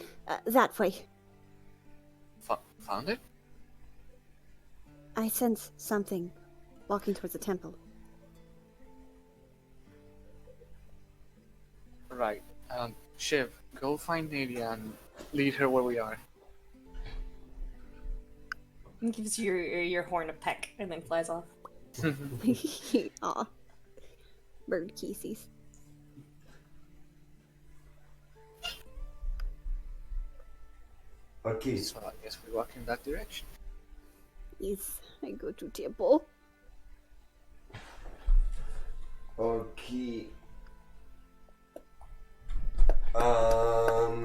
That way. Found it? I sense something walking towards the temple. Right. Shiv, go find Nadia and lead her where we are. It gives your horn a peck and then flies off. Aw. Bird kieses. Okay. So I guess we walk in that direction. Yes, I go to temple. Okay. I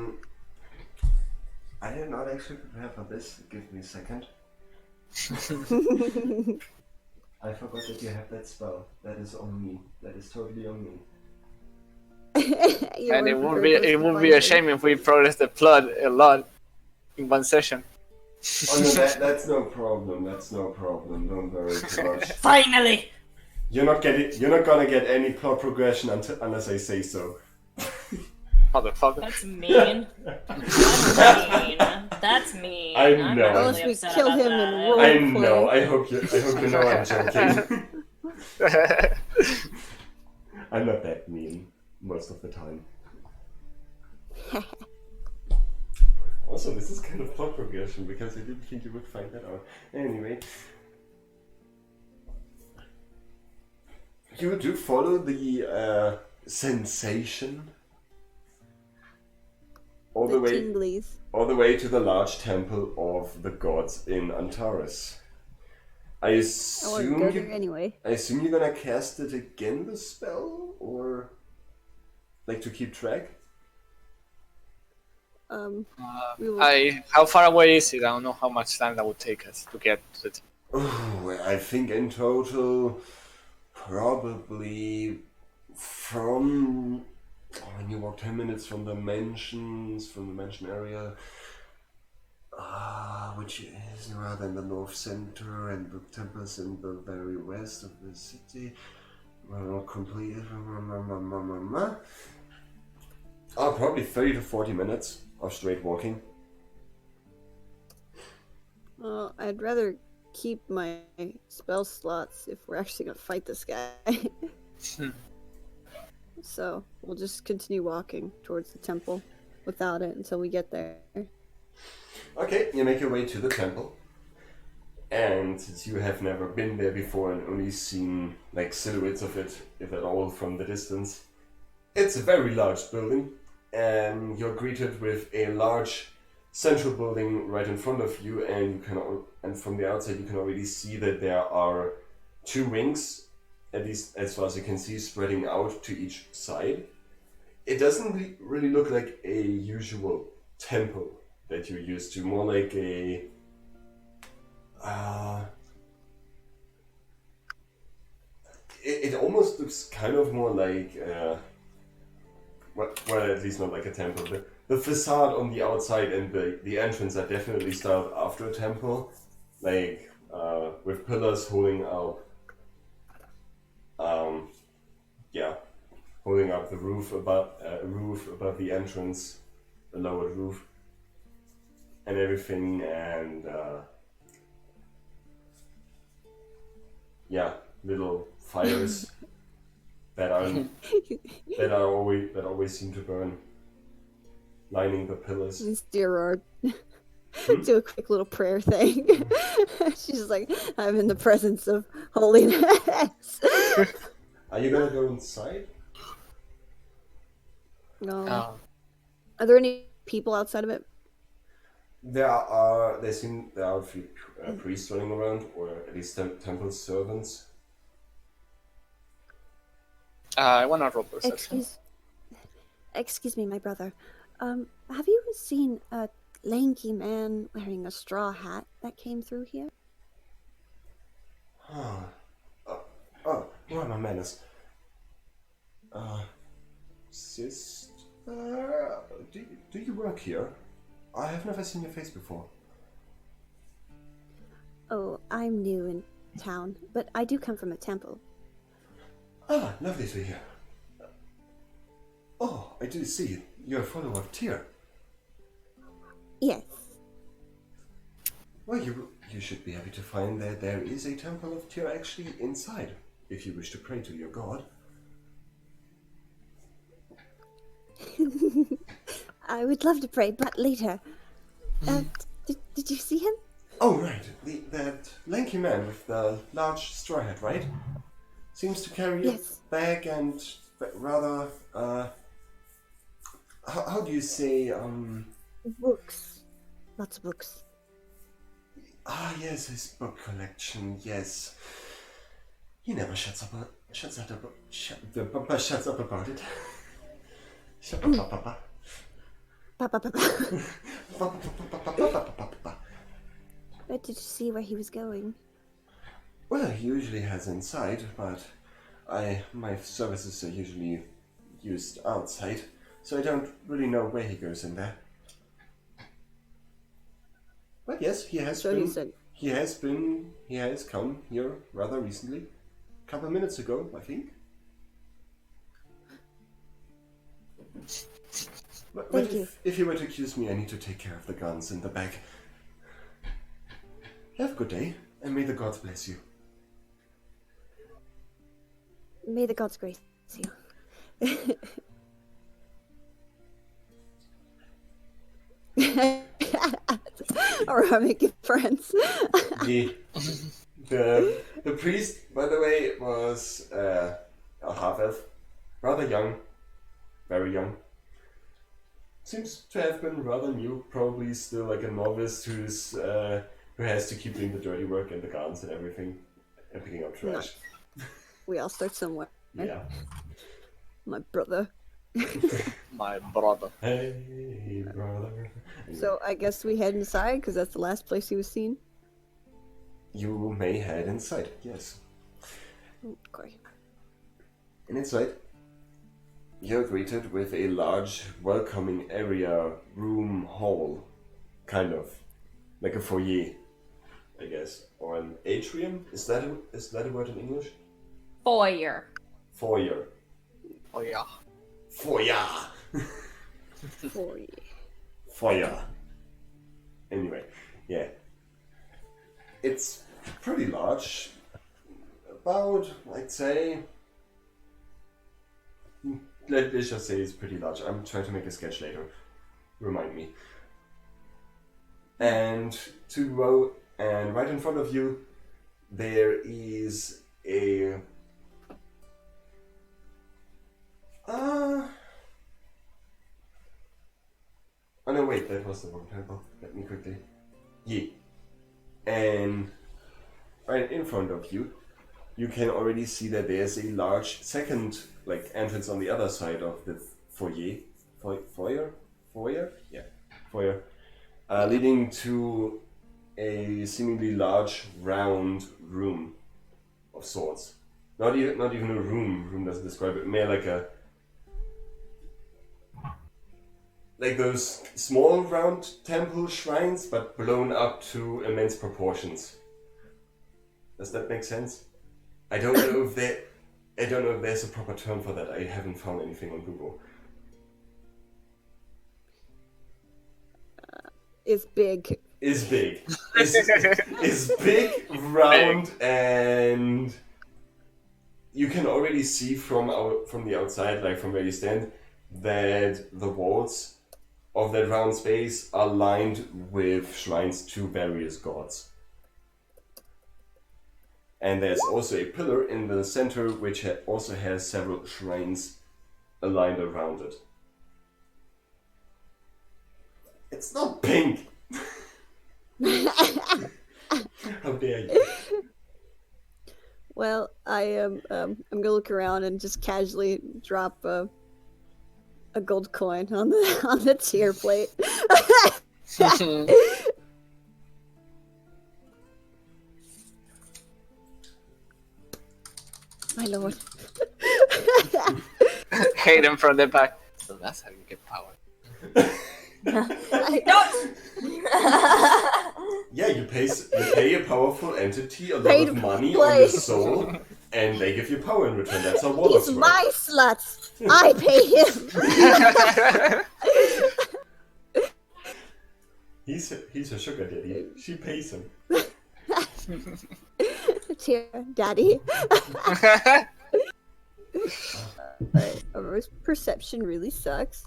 did not actually prepare for this. Give me a second. I forgot that you have that spell. That is on me. That is totally on me. And it would be a shame if we progress the plot a lot in one session. Oh no, that's no problem. That's no problem. Don't worry too much. Finally! You're not gonna get any plot progression unless I say so. Motherfucker. That's mean. That's mean. That's mean. I I'm know. not Unless really we upset kill about him that. and roll. I Roleplay. know. I hope you know I'm joking. I'm not that mean most of the time. Also, this is kind of plot progression because I didn't think you would find that out. Anyway, you do follow the sensation all the way tinglies. all the way to the large temple of the gods in Antares. I I want to assume go there anyway. I assume you're gonna cast it again, the spell, or like to keep track. We will. How far away is it? I don't know how much time that would take us to get to the. Oh, I think in total, probably from when you walk 10 minutes from the mansion area, which is rather in the north center, and the temple's in the very west of the city. Well, completely. Probably 30 to 40 minutes of straight walking. Well, I'd rather keep my spell slots if we're actually gonna fight this guy. So we'll just continue walking towards the temple without it until we get there. Okay, you make your way to the temple. And since you have never been there before and only seen like silhouettes of it, if at all, from the distance, it's a very large building, and you're greeted with a large central building right in front of you, and from the outside you can already see that there are two wings, at least as far as you can see, spreading out to each side. It doesn't really look like a usual temple that you're used to, more like a it almost looks kind of more like well, at least not like a temple. The facade on the outside and the entrance are definitely styled after a temple, like with pillars holding up holding up the roof above the entrance, the lowered roof and everything, and little fires that always seem to burn, lining the pillars. And Gerard do a quick little prayer thing. She's like, I'm in the presence of holiness. Are you gonna go inside? No. Oh. Are there any people outside of it? There are a few priests running around, or at least temple servants. I want to roll perception. Excuse me, my brother. Have you seen a lanky man wearing a straw hat that came through here? Where are my manners? Sister, do you work here? I have never seen your face before. Oh, I'm new in town, but I do come from a temple. Lovely to hear. Oh, I do see. You're a follower of Tyr. Yes. Well, you should be happy to find that there is a temple of Tyr actually inside, if you wish to pray to your god. I would love to pray, but later. Did you see him? Oh, right. That lanky man with the large straw hat, right? Seems to carry Yes. a bag and rather, how do you say, Books. Lots of books. Yes, his book collection, yes. He never shuts up about it. Shut up, Papa. But did you see where he was going? Well, he usually has inside, but my services are usually used outside, so I don't really know where he goes in there. But yes, he has So he said. he has come here rather recently. couple minutes ago, I think. But Thank you. if you were to accuse me, I need to take care of the guns in the back. Have a good day, and may the gods bless you. May the gods grace you. Or I'm making friends. The priest, by the way, was a half-elf, rather young, very young. Seems to have been rather new, probably still like a novice who has to keep doing the dirty work and the gardens and everything, and picking up trash. We all start somewhere. Yeah. My brother. My brother. Hey, brother. So I guess we head inside because that's the last place he was seen. You may head inside, yes. Okay. And inside, you're greeted with a large, welcoming area, room, hall, kind of, like a foyer, I guess, or an atrium. Is that a word in English? Foyer. Foyer. Oh yeah. Foyer. For you. Foyer. Anyway, yeah. It's pretty large. About, I'd say... Let's just say it's pretty large. I'm trying to make a sketch later. Remind me. And right in front of you, there is a... Oh no, wait, that was the wrong temple. Let me quickly... Yeah. And right in front of you, you can already see that there's a large second entrance on the other side of the foyer. Foyer? Yeah, foyer. Leading to a seemingly large, round room of sorts. Not even a room. Room doesn't describe it. More like those small round temple shrines, but blown up to immense proportions. Does that make sense? I don't know if there's a proper term for that. I haven't found anything on Google. It's big. Is big. Is big, round, and you can already see from the outside, like from where you stand, that the walls of that round space are lined with shrines to various gods. And there's also a pillar in the center which also has several shrines aligned around it. It's not pink! How dare you? Well, I'm gonna look around and just casually drop a gold coin on the tier plate. My lord. Hate him from the back. So that's how you get power. Yeah, you pay a powerful entity a lot Paid of money play. on your soul, and they give you power in return. That's how warlocks He's work. my slut. I pay him. He's a sugar daddy. She pays him. Tier daddy. Perception really sucks.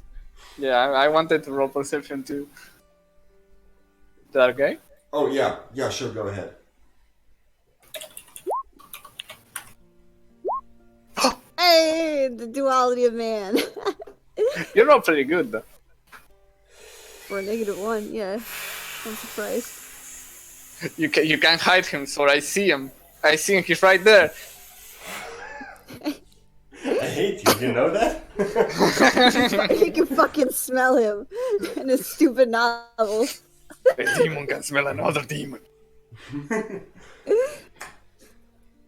Yeah, I wanted to roll perception too. Is that okay? Oh yeah, sure, go ahead. Hey, the duality of man. You roll pretty good though. For a -1, yeah. I'm surprised. You can't hide him, so I see him. He's right there. I hate you, you know that? You can fucking smell him in his stupid novels. The demon can smell another demon.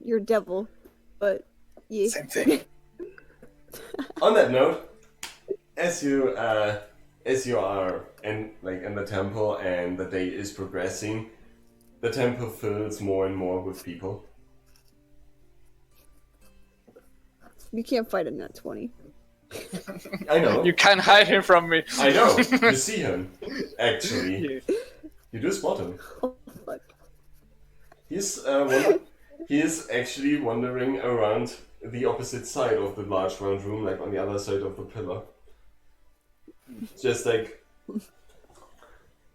You're a devil, but yeah. Same thing. On that note, as you are in the temple and the day is progressing, the temple fills more and more with people. You can't fight a nat 20. I know. You can't hide him from me. I know. You see him. Actually, Yeah. you do spot him. Oh, fuck. He is actually wandering around the opposite side of the large round room, like on the other side of the pillar. Just like,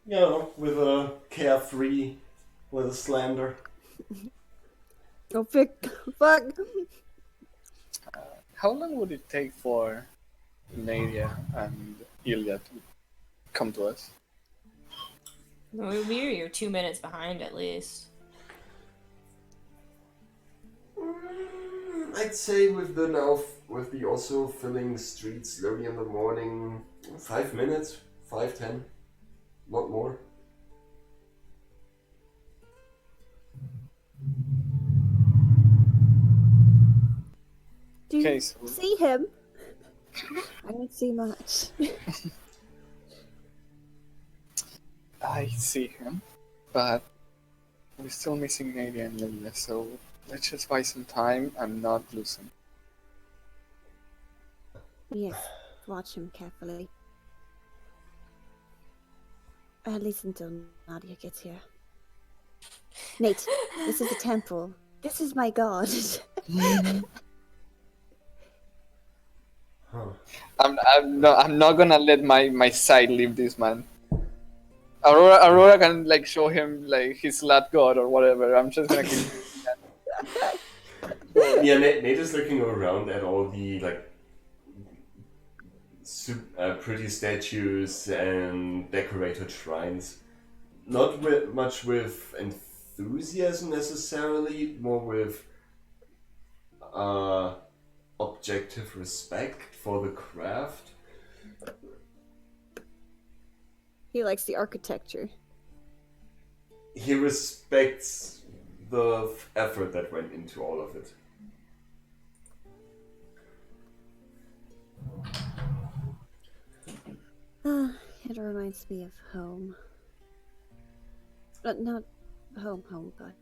with a carefree, with a slander. Oh, fuck. How long would it take for Nadia and Ilya to come to us? You're 2 minutes behind at least. I'd say with the also filling streets slowly in the morning, 5 minutes, 5-10, not more. Do you Okay, so see him? I don't see much. I see him, but we're still missing Nadia and Ilya, so let's just buy some time and not lose him. Yes, watch him carefully. At least until Nadia gets here. Nate, this is a temple. This is my god. Huh. I'm not gonna let my side leave this man. Aurora can like show him like his slut god or whatever. I'm just gonna keep. Yeah, Nate is looking around at all the like pretty statues and decorated shrines. Not much with enthusiasm necessarily, more with objective respect for the craft. He likes the architecture. He respects the effort that went into all of it. It reminds me of home. Not home, but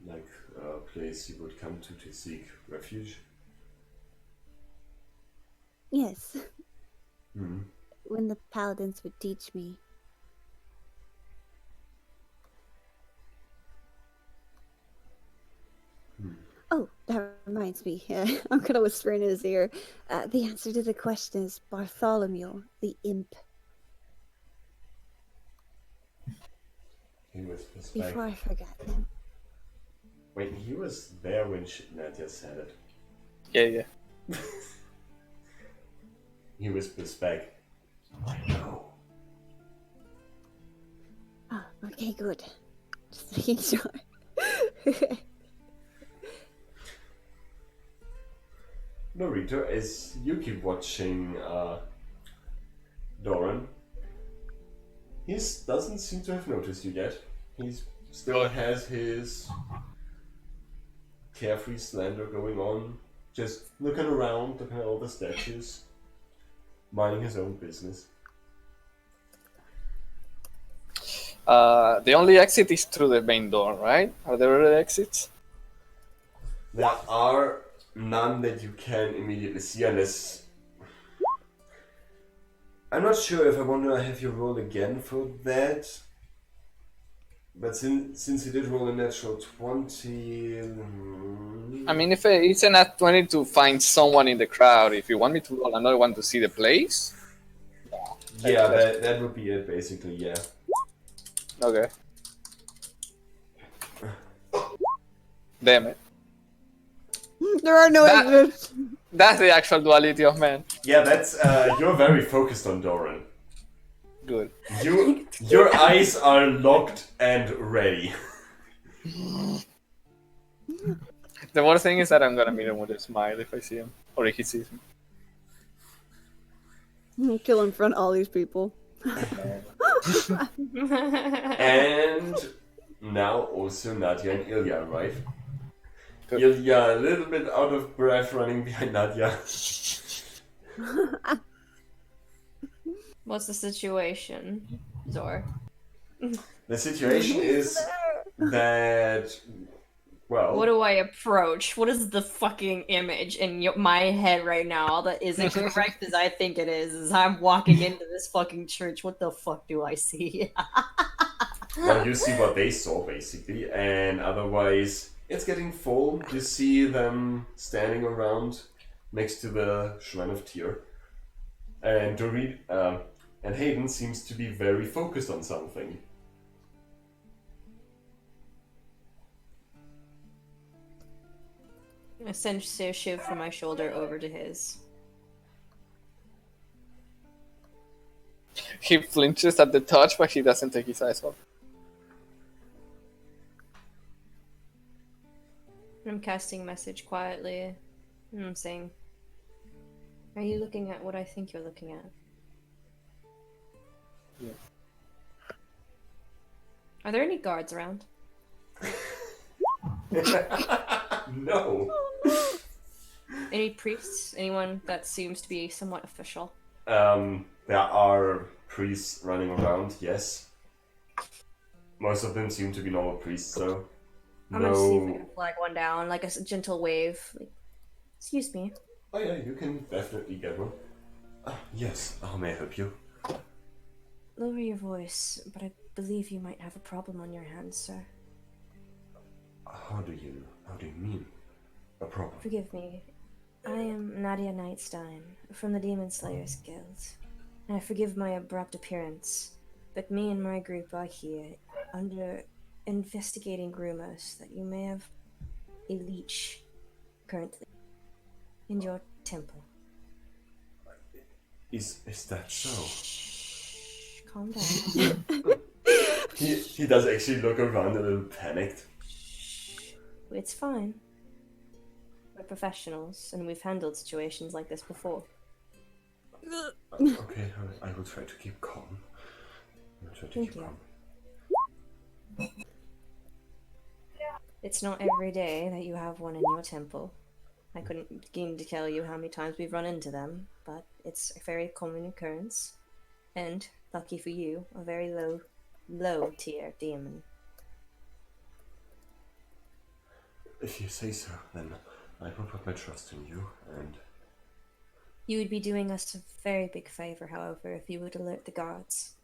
Like a place you would come to seek refuge. yes. Hmm. When the paladins would teach me. Oh, that reminds me. I'm gonna whisper in his ear. The answer to the question is Bartholomew, the imp. He whispers back. Before I forget. Wait, he was there when Nadia said it. Yeah. He whispers back. I know. Oh, okay, good. Just making sure. Norito, as you keep watching Doran, he doesn't seem to have noticed you yet. He still has his carefree slander going on, just looking around, looking at all the statues, minding his own business. The only exit is through the main door, right? Are there other exits? There are none that you can immediately see unless... I'm not sure if I want to have you roll again for that. But since you did roll a natural 20... I mean, if it's an at 20 to find someone in the crowd, if you want me to roll another one to see the place? Yeah, that would be it basically, yeah. Okay. Damn it. There are no exits. That's the actual duality of man. Yeah, that's you're very focused on Doran. Good. Your eyes are locked and ready. The worst thing is that I'm gonna meet him with a smile if I see him. Or if he sees me. Kill in front of all these people. And now also Nadia and Ilya, right? Good. Ilya a little bit out of breath running behind Nadia. What's the situation, Zor? The situation is that Well, What do I approach? What is the fucking image in my head right now that isn't correct as I think it is? As I'm walking into this fucking church, what the fuck do I see? well, you see what they saw basically, and otherwise it's getting full. You see them standing around next to the Shrine of Tyr, and Dorit and Hayden seems to be very focused on something. I'm gonna send Shiv from my shoulder over to his. He flinches at the touch, but he doesn't take his eyes off. I'm casting message quietly, and I'm saying, "Are you looking at what I think you're looking at?" Yeah. Are there any guards around? No. Any priests? Anyone that seems to be somewhat official? There are priests running around, yes. Most of them seem to be normal priests, though. I'm gonna see if I No. can flag one down, like a gentle wave. Like, excuse me. Oh yeah, you can definitely get one. Yes, how may I help you? Lower your voice, but I believe you might have a problem on your hands, sir. How do you mean? A problem? Forgive me. I am Nadia Nightstein from the Demon Slayers Guild, and I forgive my abrupt appearance, but me and my group are here under investigating rumors that you may have a leech currently in your temple. Is that so? Shh, calm down. He does actually look around a little panicked. It's fine. We're professionals, and we've handled situations like this before. Okay, I will try to keep calm. Thank you. It's not every day that you have one in your temple. I couldn't begin to tell you how many times we've run into them, but it's a very common occurrence. And, lucky for you, a very low tier demon. If you say so, then I will put my trust in you, and... You would be doing us a very big favor, however, if you would alert the guards.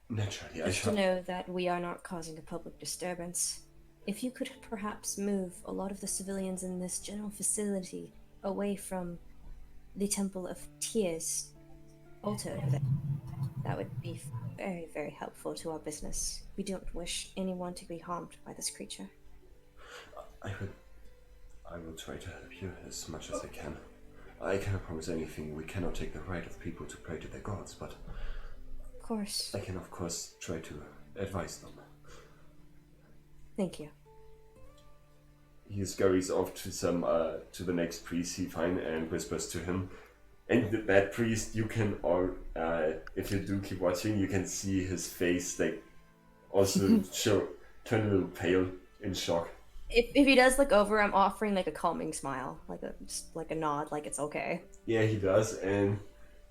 Naturally, I Just to shall... know that we are not causing a public disturbance. If you could perhaps move a lot of the civilians in this general facility away from the Temple of Tears altar over there, that would be very, very helpful to our business. We don't wish anyone to be harmed by this creature. I will try to help you as much as I can. I cannot promise anything. We cannot take the right of people to pray to their gods, but... Of course. I can, of course, try to advise them. Thank you. He scurries off to the next priest he finds and whispers to him. And that priest, you can, or if you do keep watching, you can see his face like also turn a little pale in shock. If he does look over, I'm offering like a calming smile, just like a nod, like it's okay. Yeah, he does, and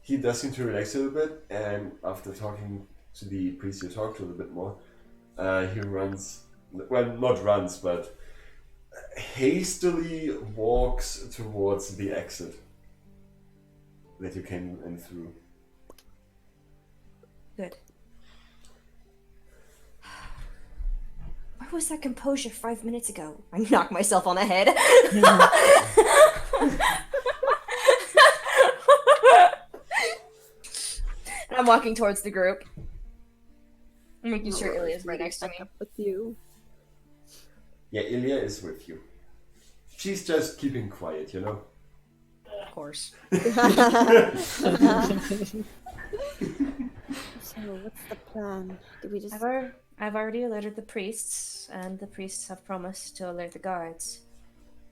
he does seem to relax a little bit. And after talking to the priest, you talk to a little bit more. He runs, well, not runs, but hastily walks towards the exit that you came in through. Good. Where was that composure 5 minutes ago? I knocked myself on the head. I'm walking towards the group. I'm making sure Ilya's right next to me. With you. Yeah, Ilya is with you. She's just keeping quiet, you know? Of course. So, what's the plan? Do we just... I've already alerted the priests, and the priests have promised to alert the guards.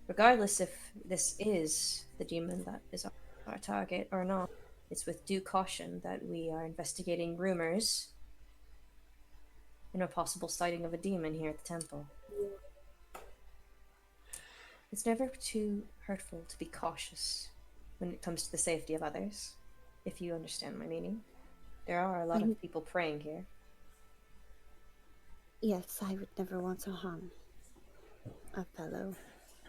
Regardless if this is the demon that is our target or not, it's with due caution that we are investigating rumors and a possible sighting of a demon here at the temple. It's never too hurtful to be cautious when it comes to the safety of others, if you understand my meaning. There are a lot of people praying here. Yes, I would never want to harm A fellow.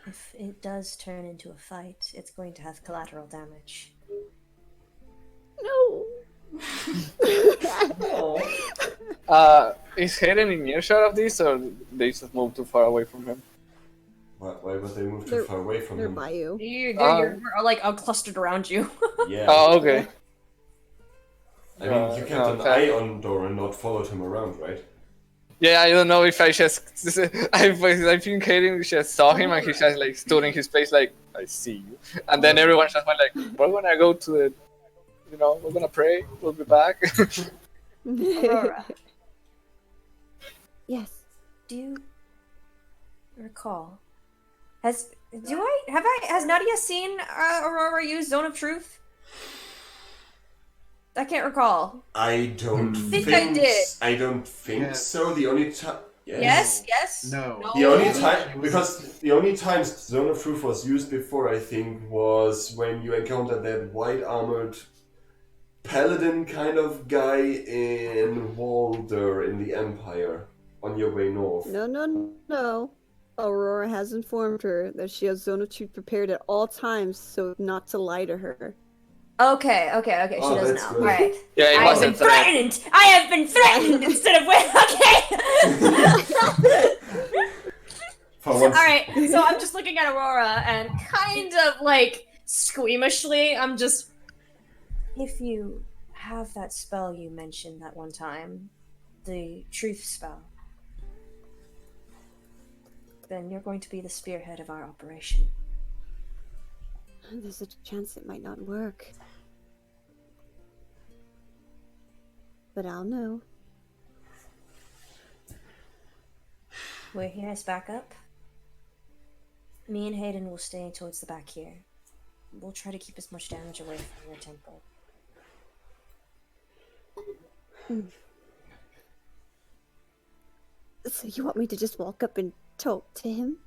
If it does turn into a fight, it's going to have collateral damage. No. Is Hayden in earshot of this, or they just moved too far away from him? Why would they move too They're- far away from They're him? by you. You're like all clustered around you. Yeah. Oh, okay. I mean, you kept an eye on Doran, not followed him around, right? Yeah, I don't know if I just. I think Hayden just saw him and he just like stood in his place like, I see you. And then everyone just went like, we're gonna go to the. We're gonna pray, we'll be back. Aurora, Yes. do you recall? Has Nadia seen Aurora use Zone of Truth? I can't recall. I don't think I did. I don't think Yeah. so. The only time. Yes. No. The only time, because the only time Zone of Truth was used before, I think, was when you encountered that white armored paladin kind of guy in Walder in the Empire on your way north. No. Aurora has informed her that she has Zone of Truth prepared at all times, so not to lie to her. Okay. Oh, She does that's know. good. All right. Yeah, it I have wasn't been threatened. I have been threatened instead of okay. For once. All right. So I'm just looking at Aurora and kind of like squeamishly, I'm just. If you have that spell you mentioned that one time, the truth spell, then you're going to be the spearhead of our operation. There's a chance it might not work. But I'll know. We're here as backup. Me and Hayden will stay towards the back here. We'll try to keep as much damage away from your temple. So you want me to just walk up and talk to him?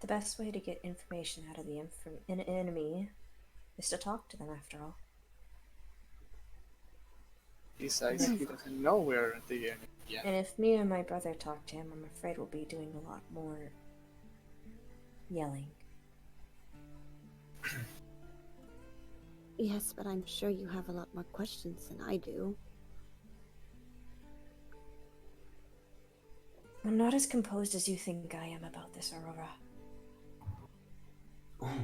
The best way to get information out of the enemy is to talk to them, after all. Besides, he doesn't know where the enemy is. And if me and my brother talk to him, I'm afraid we'll be doing a lot more yelling. Yes, but I'm sure you have a lot more questions than I do. I'm not as composed as you think I am about this, Aurora. Oh.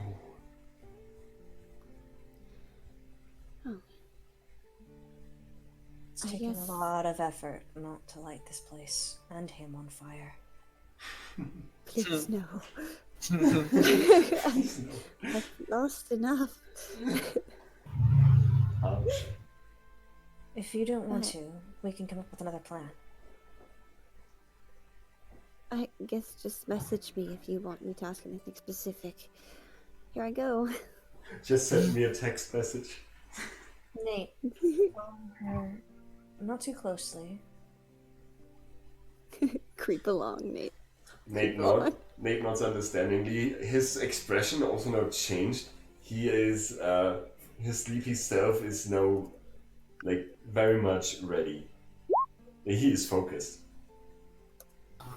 It's I taken guess- a lot of effort not to light this place and him on fire. Please no. I've lost enough. Ouch. If you don't want to, we can come up with another plan. I guess just message me if you want me to ask anything specific. Here I go. Just send me a text message. Nate, not too closely. Creep along, Nate. Nate nods understandingly. His expression also now changed. He is, his sleepy self is now, like, very much ready. He is focused.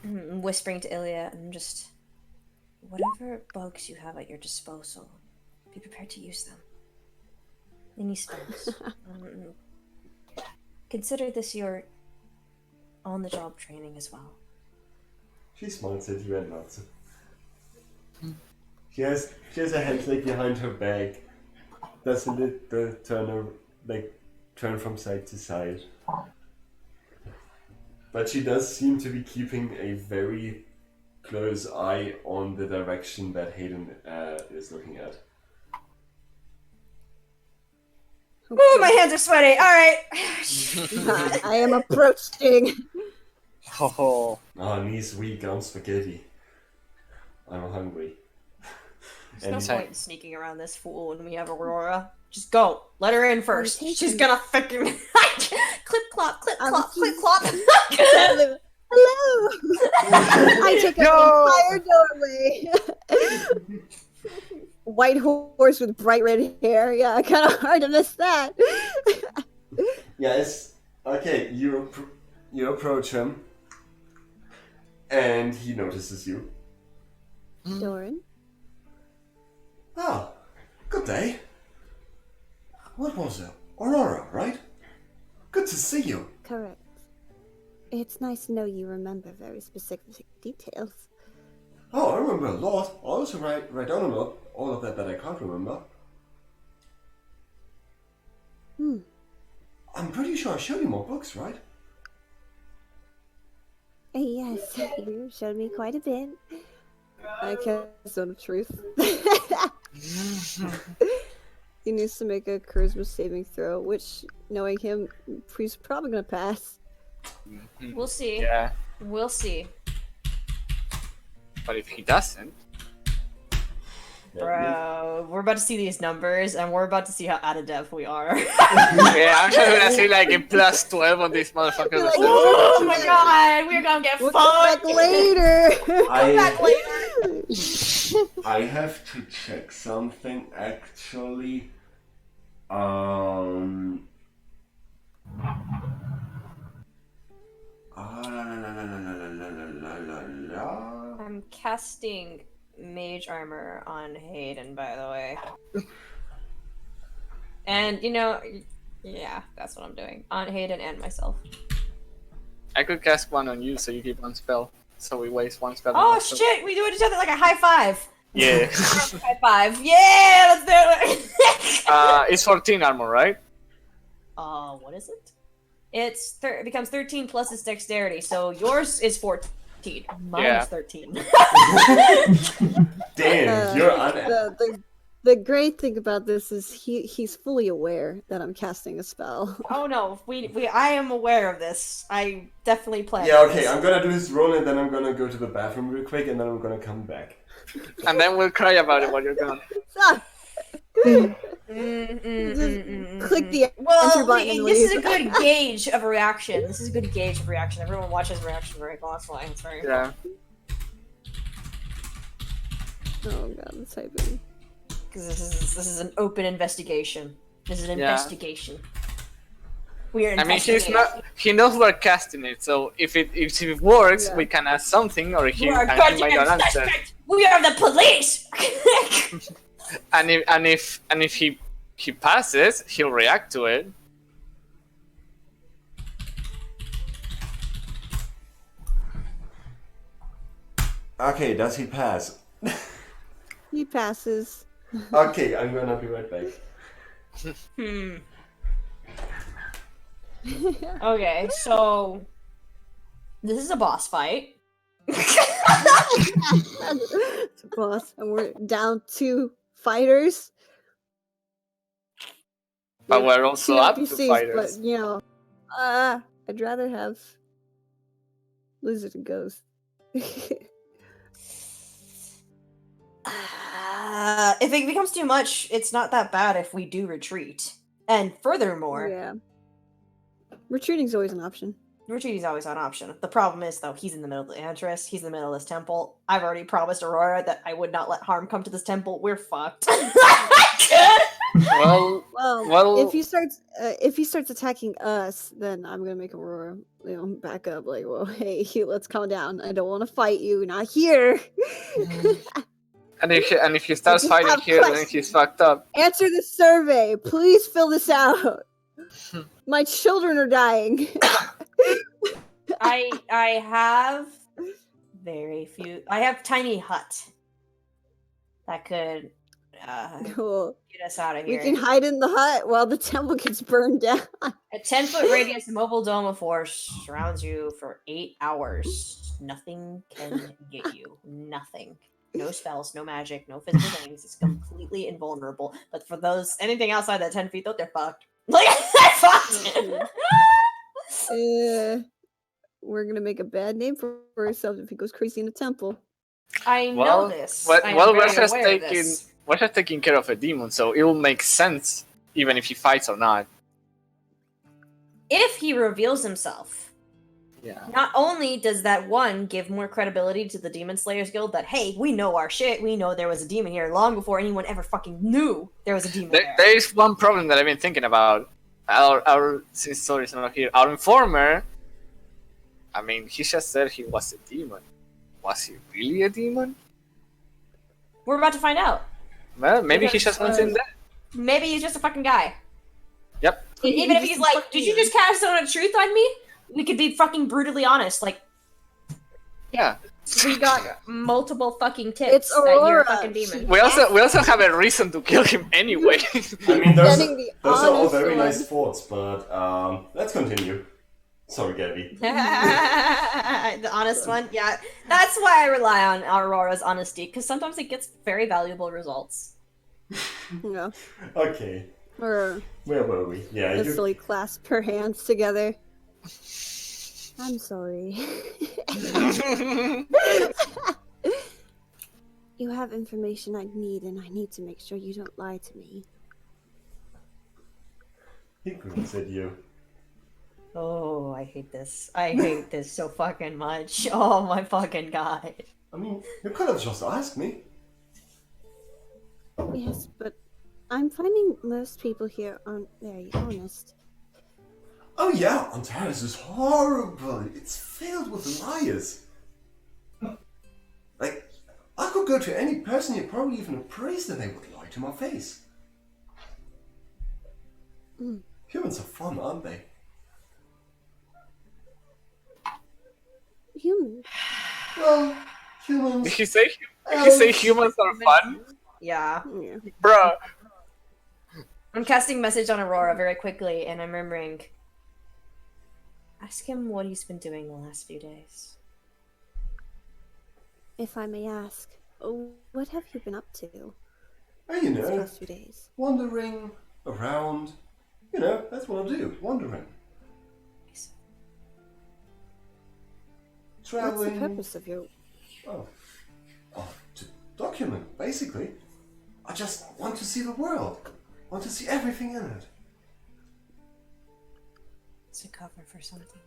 I'm whispering to Ilya and just, whatever bugs you have at your disposal, be prepared to use them. Any spells. Consider this your on-the-job training as well. She smiles at you and nods. She has a hand like behind her back. Does a little turn from side to side. But she does seem to be keeping a very close eye on the direction that Hayden is looking at. Ooh, my hands are sweaty. All right. I am approaching. Oh, Knees weak on spaghetti. I'm hungry. There's no point in sneaking around this fool when we have Aurora. Just go. Let her in first. She's gonna fucking clip clop, clip clop, clip clop. Hello. I take up the entire doorway. White horse with bright red hair. Yeah, kind of hard to miss that. Yes. Okay, you approach him. and he notices you. Doran? Ah, good day. What was it? Aurora, right? Good to see you. Correct. It's nice to know you remember very specific details. Oh, I remember a lot. I also write down a lot. All of that I can't remember. I'm pretty sure I showed you more books, right? Yes, you showed me quite a bit. I guess on the truth. He needs to make a charisma saving throw, which, knowing him, he's probably gonna pass. We'll see. Yeah, We'll see. but if he doesn't, Bro, we're about to see these numbers, and we're about to see how out of depth we are. yeah, I'm just gonna say like a plus 12 on this motherfucker. You're like, Oh my god, we're gonna get We'll come back fucked! later! Come back later! I have to check something actually. I'm casting mage armor on Hayden, by the way. And, you know, yeah, that's what I'm doing. On Hayden and myself. I could cast one on you so you keep one spell. So we waste one spell. Oh shit, we do it each other like a high five! Yeah. High five. Yeah, let's do it! It's 14 armor, right? What is it? It becomes 13 plus its dexterity, so yours is 14. Mine Yeah. is 13. Damn, you're on. The great thing about this is he's fully aware that I'm casting a spell. Oh no, I am aware of this. I definitely plan. Yeah, okay, this. I'm gonna do this roll and then I'm gonna go to the bathroom real quick and then I'm gonna come back. And then we'll cry about it while you're gone. Click the Well, enter button and this is a leave. good gauge of a reaction. This is a good gauge of reaction. Everyone watches reaction very closely. It's very Yeah. Oh god, I'm typing. because this is an open investigation. This is an Yeah. investigation. We are I mean, investigating. he knows we're casting it, so if it works, Yeah. we can ask something, or he We are might guardian not answer. suspect. We are the police. And if he passes, he'll react to it. Okay, does he pass? He passes. Okay, I'm gonna be right back. Okay, so this is a boss fight. It's a boss, and we're down 2 fighters. But we're also Two up to NPCs, fighters. But you know, I'd rather have Lizard and Ghost. If it becomes too much, it's not that bad if we do retreat. And furthermore, Yeah, retreating's always an option. retreating is always an option. The problem is, though, he's in the middle of the entrance. He's in the middle of this temple. I've already promised Aurora that I would not let harm come to this temple. We're fucked. Well, Well, if he starts attacking us, then I'm gonna make Aurora, back up. Like, well, hey, let's calm down. I don't want to fight you. Not here. and if he starts If you fighting have here, then questions- he's fucked up. Answer the survey. Please fill this out. My children are dying. I have very few. I have tiny hut that could Cool. get us out of We here. can hide in the hut while the temple gets burned down. A 10-foot radius mobile dome of force surrounds you for 8 hours. Nothing can get you. Nothing. No spells, no magic, no physical things. It's completely invulnerable. But for anything outside that 10 feet, though, they're fucked. Like, they're fucked! We're gonna make a bad name for ourselves if he goes crazy in the temple. I know Well, this. Well, I am well very we're just aware of this. taking care of a demon, so it will make sense even if he fights or not. If he reveals himself, Yeah. not only does that one give more credibility to the Demon Slayers Guild that, hey, we know our shit, we know there was a demon here long before anyone ever fucking knew there was a demon there. There is one problem that I've been thinking about. Since Tori's not here, our informer. I mean, he just said he was a demon. Was he really a demon? We're about to find out. Well, maybe he Because, just went in there. Maybe he's just a fucking guy. Yep. And even if he's like, did you just cast on a truth on me? We could be fucking brutally honest. Like, Yeah. we got multiple fucking tips It's that you're a Aurora. fucking demon. We also have a reason to kill him anyway. I mean, those Getting the are all honest very one. nice thoughts, but let's continue. Sorry, Gabby. The honest one? Yeah. That's why I rely on Aurora's honesty, because sometimes it gets very valuable results. Yeah. Okay, Or where were we? Yeah, you... hastily clasp her hands together. I'm sorry. You have information I need, and I need to make sure you don't lie to me. he grins at you. Oh, I hate this. I hate this so fucking much. Oh my fucking god. I mean, you could have just asked me. Yes, but I'm finding most people here aren't very honest. Oh yeah, Ontaris is horrible. It's filled with liars. Like, I could go to any person here, probably even a priest, and they would lie to my face. Humans are fun, aren't they? Human. Well, humans... Did he say humans are fun? Yeah. Yeah. Bruh. I'm casting message on Aurora very quickly, and I'm remembering. Ask him what he's been doing the last few days. If I may ask, what have you been up to And you these know, past few days? wandering around. You know, that's what I do, wandering. What's Traveling. the purpose of your... Oh, to document, basically. I just want to see the world. Want to see everything in it. It's a cover for something.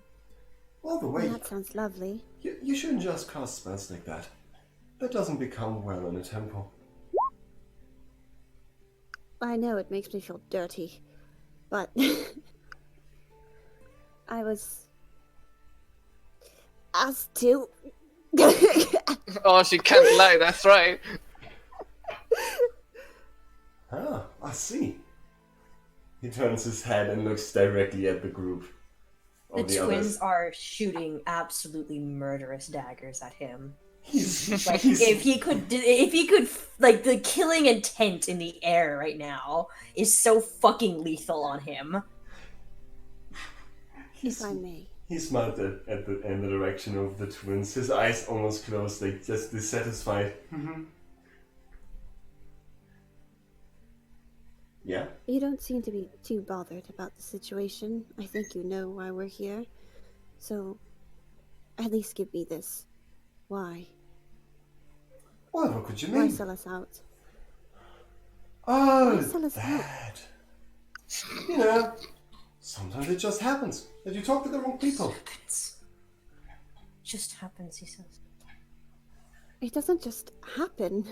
All the way. That sounds lovely. You shouldn't just cast spells like that. That doesn't become well in a temple. I know it makes me feel dirty, but I was asked to. Oh, she can't lie, that's right. Ah, I see. He turns his head and looks directly at the group. The Of the twins others. are shooting absolutely murderous daggers at him. He's, Like he's- if he could, like the killing intent in the air right now is so fucking lethal on him. If I may. He smiled in the direction of the twins. His eyes almost closed, like just dissatisfied. Yeah? You don't seem to be too bothered about the situation. I think you know why we're here. So, at least give me this. Why? Well, what could you Why mean? sell us out? Oh, Why sell us out? that. You know, sometimes it just happens that you talk to the wrong people. Just happens, he says. It doesn't just happen.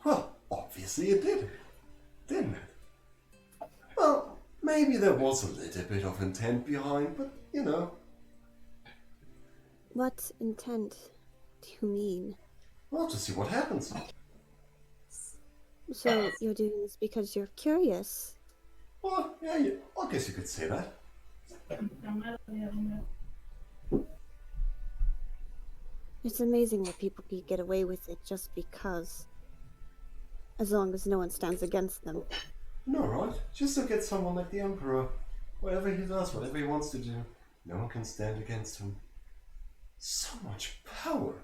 Well, obviously it did. Didn't it? Well, maybe there was a little bit of intent behind, but you know. What intent do you mean? Well, to see what happens. So, you're doing this because you're curious? Well, yeah, I guess you could say that. It's amazing what people can get away with it just because. As long as no one stands against them. No, right? Just look at someone like the Emperor. Whatever he does, whatever he wants to do, no one can stand against him. So much power.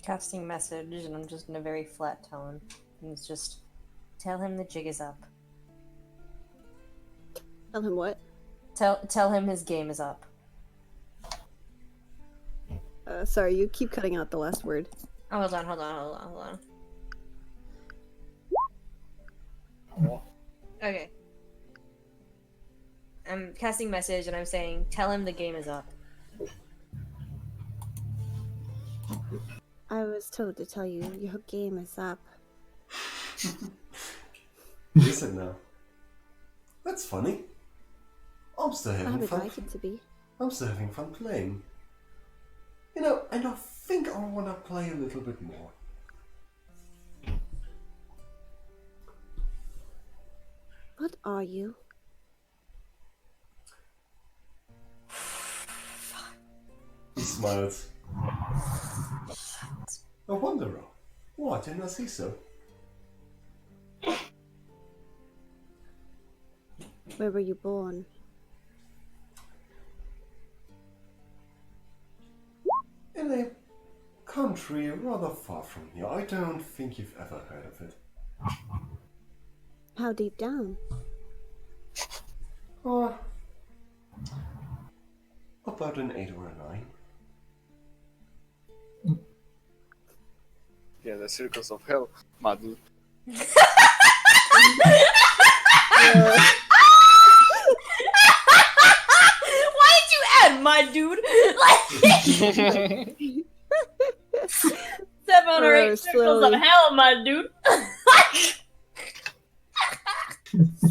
Casting message, and I'm just in a very flat tone. And it's just, tell him the jig is up. Tell him what? Tell him his game is up. Sorry, you keep cutting out the last word. Oh, hold on. Okay. I'm casting message and I'm saying, tell him the game is up. I was told to tell you your game is up. Listen now. That's funny. I'm still I having would fun. like it to be. I'm still having fun playing. And I think I want to play a little bit more. What are you? He smiles. A wanderer. What? Didn't I say so? Where were you born? In a country rather far from here. I don't think you've ever heard of it. How deep down? Oh, about an 8 or a 9. Yeah, the circles of hell, my dude. Why did you add my dude? Like 7 or 8 circles slowly. of hell, my dude.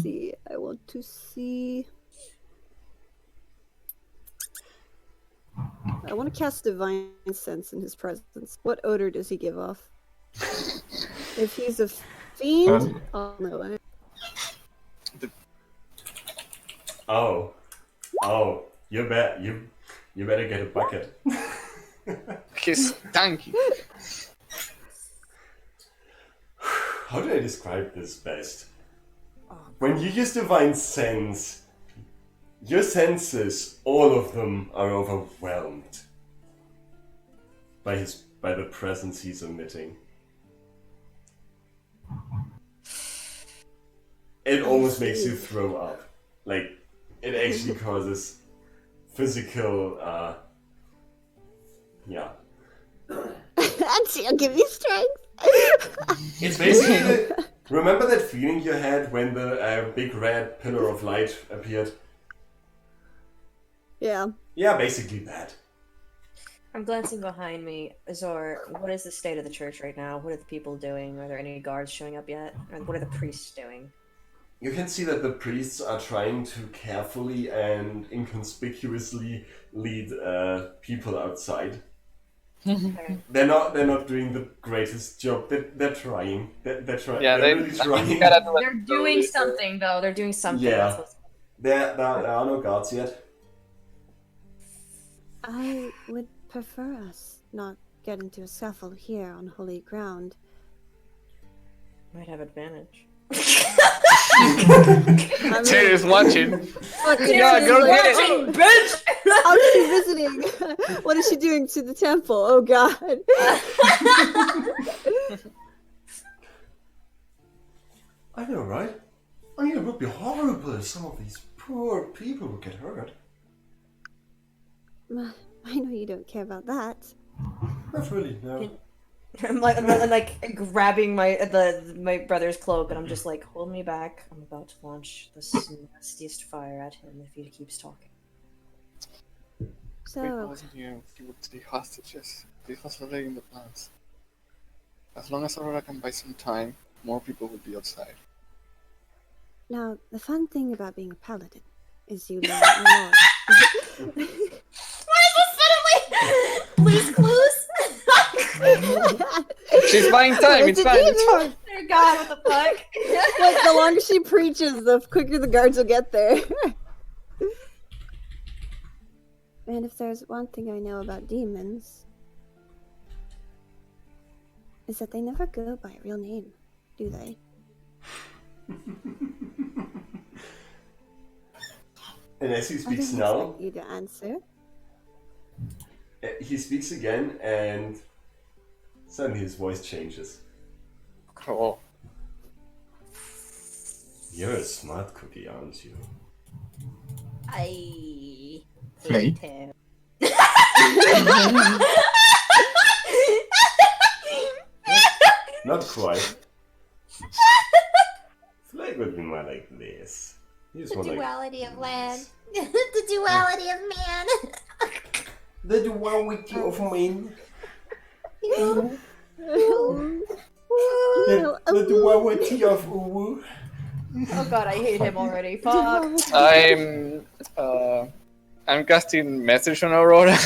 See, I want to see. I want to cast Divine Sense in his presence. What odor does he give off? If he's a fiend, I'll know it. Oh, you better get a bucket. He's tanky. How do I describe this best? When you use Divine Sense, your senses, all of them, are overwhelmed by the presence he's emitting. It almost makes you throw up. Like, it actually causes physical, yeah. And she'll give you strength. It's basically, remember that feeling you had when the big red pillar of light appeared? Yeah. Yeah, basically that. I'm glancing behind me. Azor, what is the state of the church right now? What are the people doing? Are there any guards showing up yet? And what are the priests doing? You can see that the priests are trying to carefully and inconspicuously lead people outside. Okay. They're not doing the greatest job. They're trying. They're trying. Yeah, they're really trying. They're doing something, though. They're doing something. Yeah. That's what's... There are no guards yet. I would prefer us not get into a scuffle here on holy ground. Might have advantage. I mean, Terry's watching. fucking Yeah, is go like, get it. "Oh, Bitch! how is she visiting? What is she doing to the temple? Oh god. I know, right? I mean, it would be horrible if some of these poor people would get hurt. I know you don't care about that. Not really, no. I'm like grabbing my brother's cloak, and I'm just like, hold me back. I'm about to launch the nastiest fire at him if he keeps talking. If I So, wasn't here, you would take hostages. This was already in the plans. As long as Aurora can buy some time, more people will be outside. now, the fun thing about being a paladin is you learn a lot. Why is this suddenly Blue's Clues? She's buying time, it's fine, it's fine. Dear God, what the fuck? Like, the longer she preaches, the quicker the guards will get there. And if there's one thing I know about demons, is that they never go by a real name, do they? And as he I speaks didn't now, expect you to answer. he speaks again, and suddenly his voice changes. Oh, You're a smart cookie, aren't you? I Flake? him. Not quite. Flake would be more like this. He's The more like duality of land. The duality of man. the duality of men. The duality of Uwu. Oh god, I hate him already. Fuck. I'm casting message on Aurora.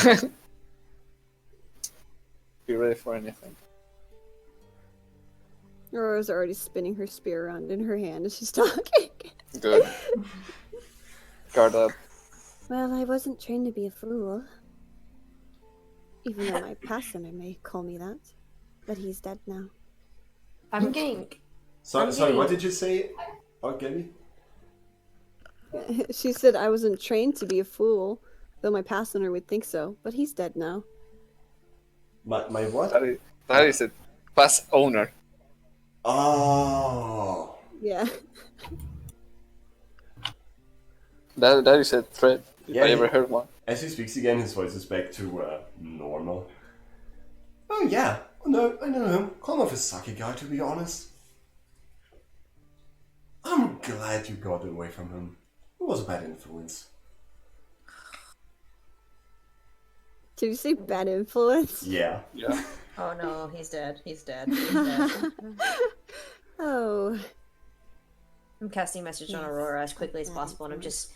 Be ready for anything. Aurora's already spinning her spear around in her hand as she's talking. Good. Guard up. Well, I wasn't trained to be a fool. Even though my past owner may call me that. But he's dead now. I'm getting. Sorry, what did you say, Gabby? She said I wasn't trained to be a fool, though my past owner would think so. But he's dead now. My what? That is it. Past owner. Oh. Yeah. That is a threat, if I ever heard one. As he speaks again, his voice is back to normal. Oh yeah, no, I know him. Kind of a sucky guy, to be honest. I'm glad you got away from him. He was a bad influence. Did you say bad influence? Yeah. Yeah. Oh no, he's dead. He's dead. He's dead. Oh. I'm casting message on Aurora as quickly as possible, and I'm just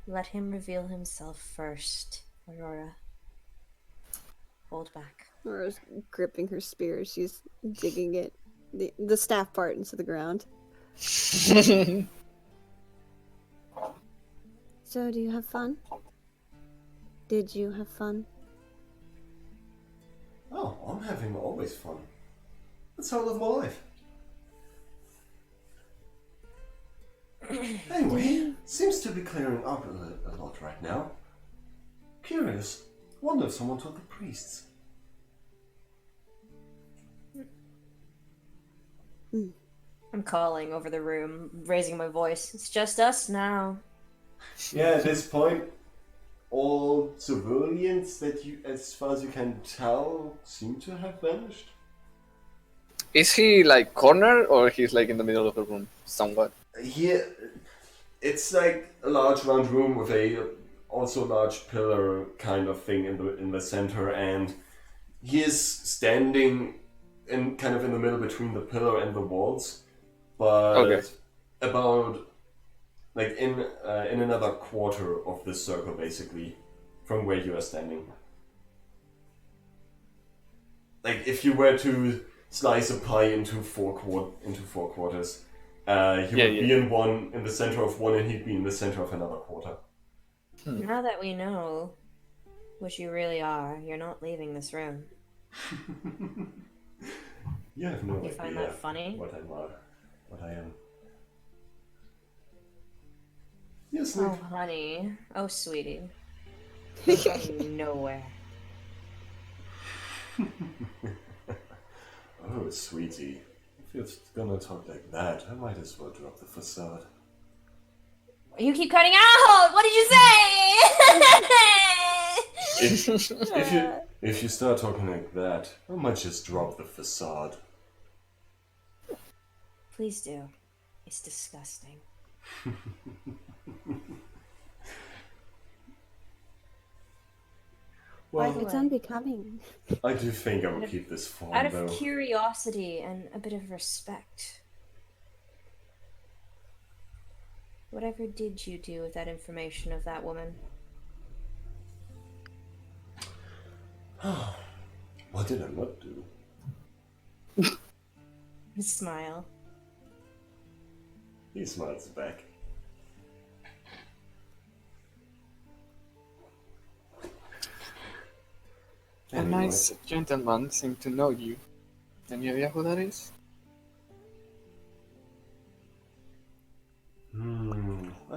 let him reveal himself first. Aurora, hold back. Aurora's gripping her spear. She's digging it, the staff part, into the ground. So, do you have fun? Did you have fun? Oh, I'm having always fun. That's how I live my life. Anyway, seems to be clearing up a lot right now. Curious. Wonder if someone told the priests. I'm calling over the room, raising my voice. It's just us now. Yeah, at this point, all civilians that you, as far as you can tell, seem to have vanished. Is he like cornered or he's like in the middle of the room somewhat? Here, it's like a large round room with a also large pillar kind of thing in the center, and he is standing in kind of in the middle between the pillar and the walls, but about like in another quarter of this circle, basically, from where you are standing. Like if you were to slice a pie into four quarters, he would be in the center of one, and he'd be in the center of another quarter. Now that we know what you really are, you're not leaving this room. You have no idea. You find that funny? What I am. Yes, Oh, Nick. honey. Oh, sweetie. You're going nowhere. Oh, sweetie. If you're gonna talk like that, I might as well drop the facade. You keep cutting out! What did you say? If you start talking like that, I might just drop the facade. Please do. It's disgusting. Well, It's unbecoming. I do think I will keep this form, Out of though. curiosity and a bit of respect, whatever did you do with that information of that woman? What did I not do? Smile. He smiles back. A nice gentleman seemed to know you. Any idea who that is? I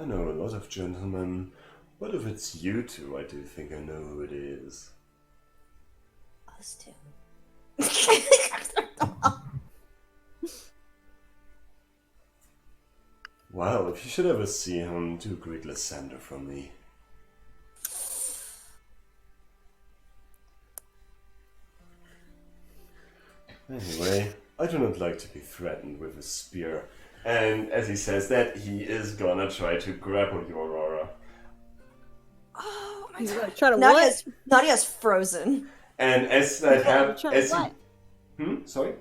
know a lot of gentlemen. What if it's you two? I do think I know who it is. Us two. Well, if you should ever see him, do greet Lysander from me. Anyway, I do not like to be threatened with a spear. And as he says that, he is gonna try to grapple you, Aurora. Oh my He's god. gonna try to what? Nadia's frozen. And as that happens, Try to what? Sorry?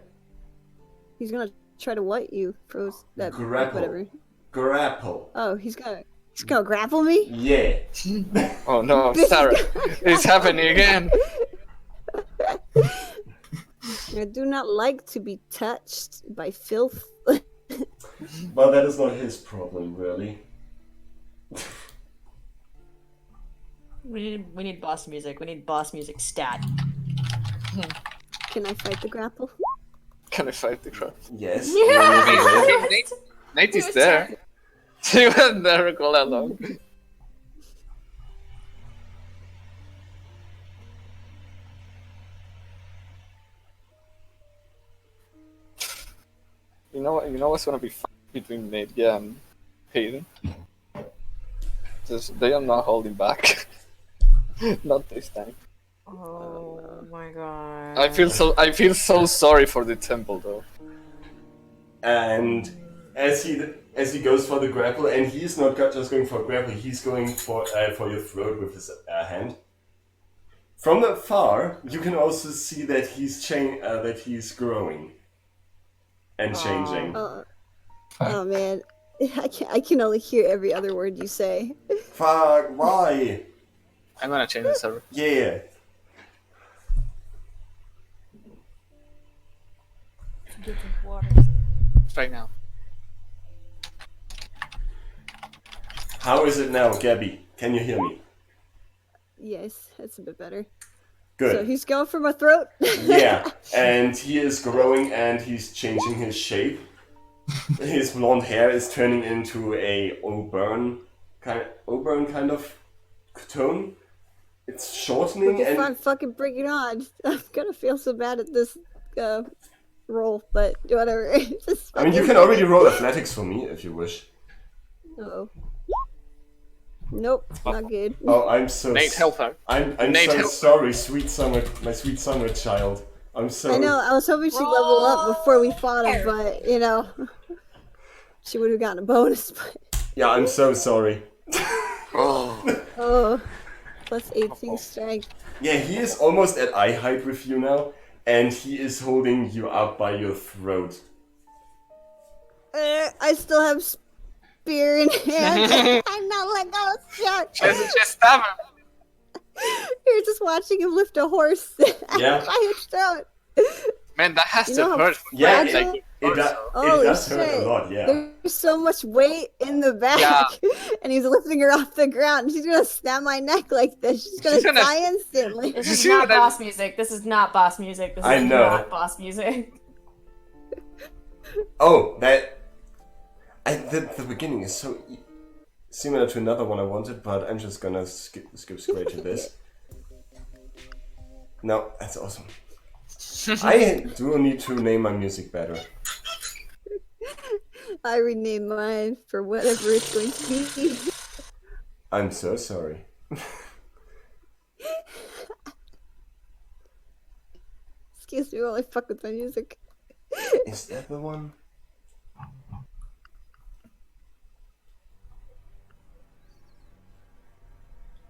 He's gonna try to what? You froze that. Grapple. Whatever. Grapple. Oh, he's gonna grapple me? Yeah. Oh no, Sarah, it's happening again. I do not like to be touched by filth. Well, that is not his problem, really. We need boss music. We need boss music stat. Can I fight the grapple? Can I fight the crowd? Yes. Nate is there. He will never go along. You know what's gonna be fun between Nate and Hayden? Just, they are not holding back. Not this time. Oh my god. I feel so sorry for the temple though. And as he goes for the grapple, and he's not just going for a grapple, he's going for your throat with his hand. From afar, you can also see that he's growing and changing. Oh man, I can only hear every other word you say. Fuck! Why? I'm gonna change the server. Yeah. Right now. How is it now, Gabby? Can you hear me? Yes, that's a bit better. Good. So he's going for my throat. Yeah, and he is growing and he's changing his shape. His blonde hair is turning into a auburn kind of tone. It's shortening Okay, and fine, fucking bring it on. I'm gonna feel so bad at this roll, but whatever. I mean, you can already roll athletics for me if you wish. Uh-oh. Nope, not good. Oh, I'm so Nate, help her. I'm Nate, so help. sorry, my sweet summer child. I'm so I know, I was hoping she'd level up before we fought him, but, you know, she would have gotten a bonus, but... Yeah, I'm so sorry. Oh, plus 18 strength. Yeah, he is almost at eye height with you now, and he is holding you up by your throat. I still have spear in hand. I'm not let go, shit. Just stab him. You're just watching him lift a horse. Yeah. by his throat. Man, that has You to know how hurt. Yeah, fragile? it Holy does hurt shit. a lot, yeah. There's so much weight in the back, and he's lifting her off the ground. She's gonna snap my neck like this. She's gonna die instantly. This is not boss music. This is not boss music. This I is know. not boss music. Oh, the beginning is so similar to another one I wanted, but I'm just gonna skip straight to this. No, that's awesome. I do need to name my music better. I rename mine for whatever it's going to be. I'm so sorry. Excuse me while I fuck with my music. Is that the one?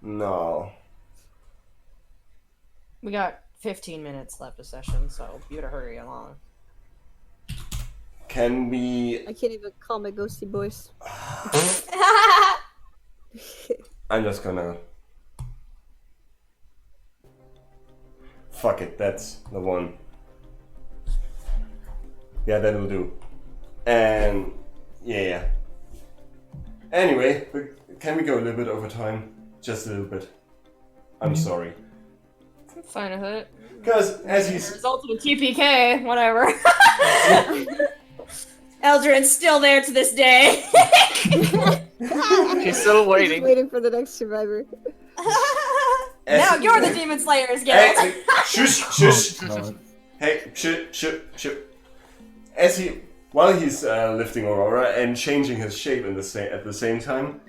No. We got 15 minutes left of session, so you better hurry along. Can we... I can't even call my ghosty voice. I'm just gonna... Fuck it, that's the one. Yeah, that'll do. And... yeah. Anyway, can we go a little bit over time? Just a little bit. I'm sorry. I'm fine with it. Because as he's... Resulted in TPK, whatever. Eldrin's still there to this day. He's still waiting. Just waiting for the next survivor. Now you're the Demon Slayers, Gil. Hey, shush, shush. God. Hey, shh. While he's lifting Aurora and changing his shape at the same time,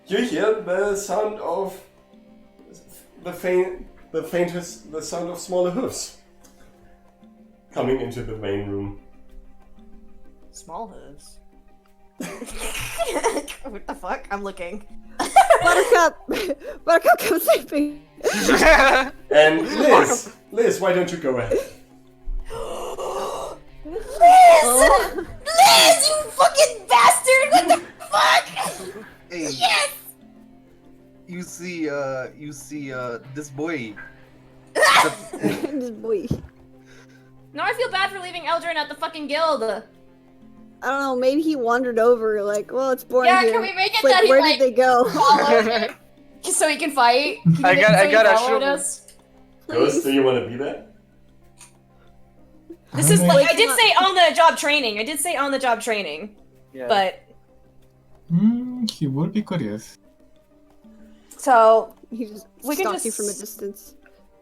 you hear the sound of the sound of smaller hoofs coming into the main room. Small hooves. What the fuck? I'm looking. Buttercup, come save me. And Liz, why don't you go ahead? Liz! Oh. Liz, you fucking bastard! What the fuck? Hey, Yes! you see, this boy. Just boy. No, I feel bad for leaving Eldrin at the fucking guild. I don't know, maybe he wandered over, like, well, it's boring Yeah, here. can we make it It's like, that he, where like, did they go? followed it so he can fight? Can I you make got- it so I he got a followed shovel. us? Ghost, do you want to be there? This is Alright. like I did say on the job training. I did say on the job training, Yeah. but He would be curious. so He just We can stalked you just- from a distance.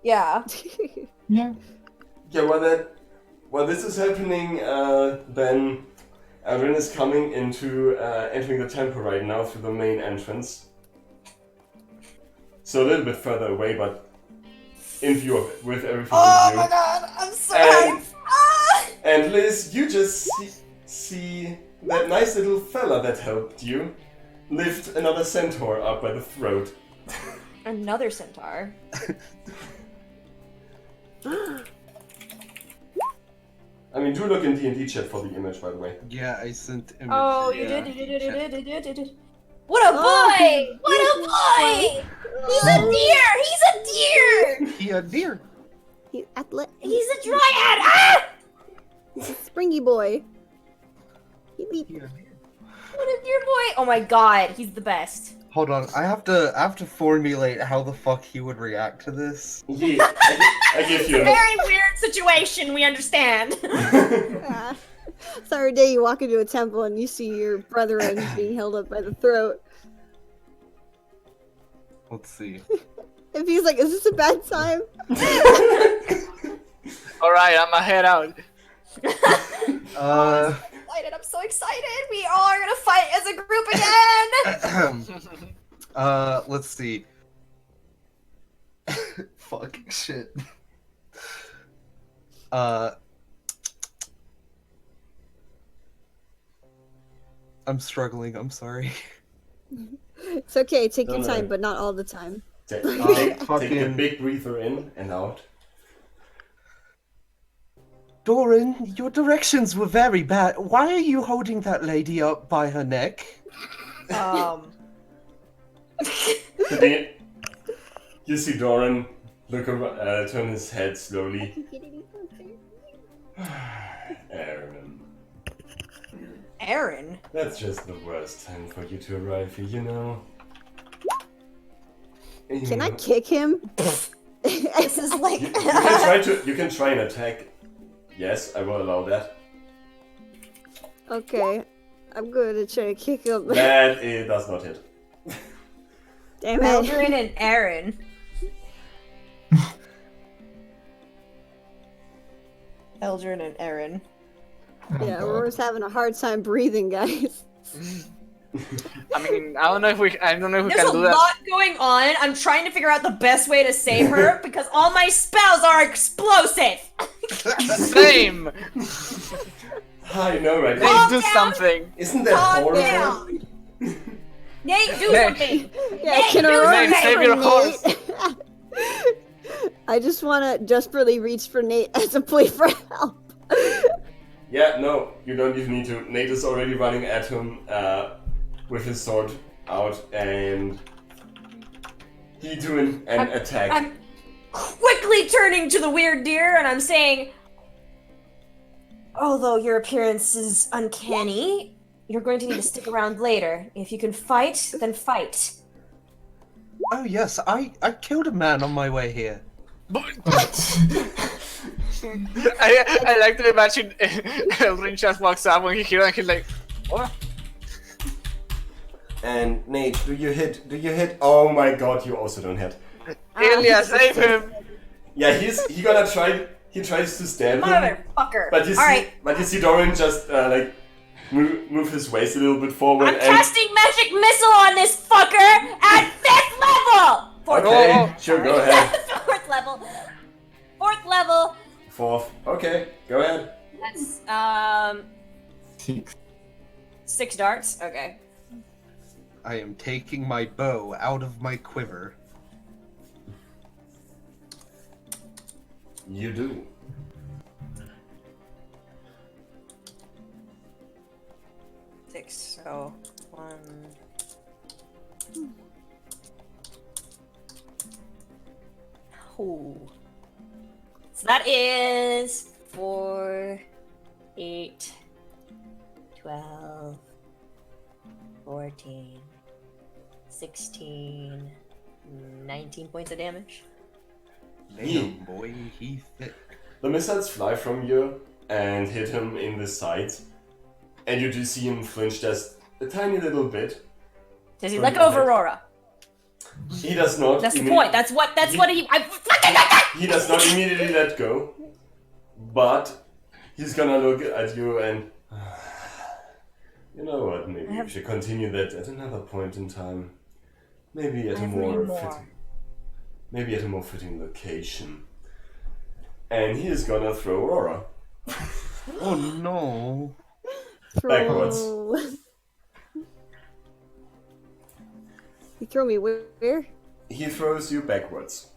yeah. Yeah. Yeah, while this is happening, then Aaron is coming into entering the temple right now through the main entrance. So a little bit further away, but in view of it, with everything Oh in view. my god, I'm so And- hyped. Ah! And Liz, you just see that nice little fella that helped you lift another centaur up by the throat. Another centaur. I mean, do look in D&D chat for the image, by the way. Yeah, I sent image. Oh, you Yeah. did. What a boy! What a boy! He's a deer! He's a deer! He a deer. He's athletic. He's a dryad! Ah! He's a springy boy. He leap. He a deer. What a deer boy! Oh my god, he's the best. Hold on, I have to formulate how the fuck he would react to this. Yeah, I give you a... Very weird situation, we understand. Ah. So every day you walk into a temple and you see your brethren being held up by the throat. Let's see. If he's like, is this a bad time? Alright, I'ma head out. Excited, I'm so excited! We all are gonna fight as a group again! Let's see. Fuck shit. I'm struggling, I'm sorry. It's okay, take your No, no. time, but not all the time. Take a fucking- big breather in and out. Doran, your directions were very bad. Why are you holding that lady up by her neck? You see Doran look around, turn his head slowly. Aaron, Aaron? that's just the worst time for you to arrive here, you know. Can I kick him? This is like... You can try and attack. Yes, I will allow that. Okay, I'm gonna try to kick him. That it does not hit. Damn it. Eldrin and Aaron. Eldrin and Aaron. Yeah, we're just having a hard time breathing, guys. I mean, I don't know if we There's can a do that. lot going on. I'm trying to figure out the best way to save her because all my spells are explosive. Same. I know, right? Nate, Calm do down. something. Isn't that Calm horrible? down. Nate, do Nate. something. Yeah, Nate, can do I something. Save your horse. I just want to desperately reach for Nate as a plea for help. Yeah, no, you don't even need to. Nate is already running at him with his sword out, and he doing an attack. I'm quickly turning to the weird deer and I'm saying, although your appearance is uncanny, you're going to need to stick around later. If you can fight, then fight. Oh yes, I killed a man on my way here. I like to imagine Elrin just walks up when he hears and he's like, what? And Nate, do you hit? Do you hit? Oh my god, you also don't hit. Ilya, save him! Yeah, he gonna try. He tries to stab him, Motherfucker. but you see, Alright, Doran just like move his waist a little bit forward I'm and. casting magic missile on this fucker at 5th level! Okay, Oh. sure, go ahead. 4th level. 4th level. 4th. Okay, go ahead. That's 6. 6 darts. Okay. I am taking my bow out of my quiver. You do. Six. So 1. Ooh. So that is 4, 8, 12, 14, 16, 19 points of damage. Damn, boy, he thick. The missiles fly from you and hit him in the side, and you do see him flinch just a tiny little bit. Does he let go of Aurora? He does not. That's the point. That's what he. He does not immediately let go, but he's gonna look at you and. You know what? Maybe we should continue that at another point in time. Maybe at a more fitting. Maybe at a more fitting location. And he is gonna throw Aurora. Oh no. Backwards. You throw me where? He throws you backwards.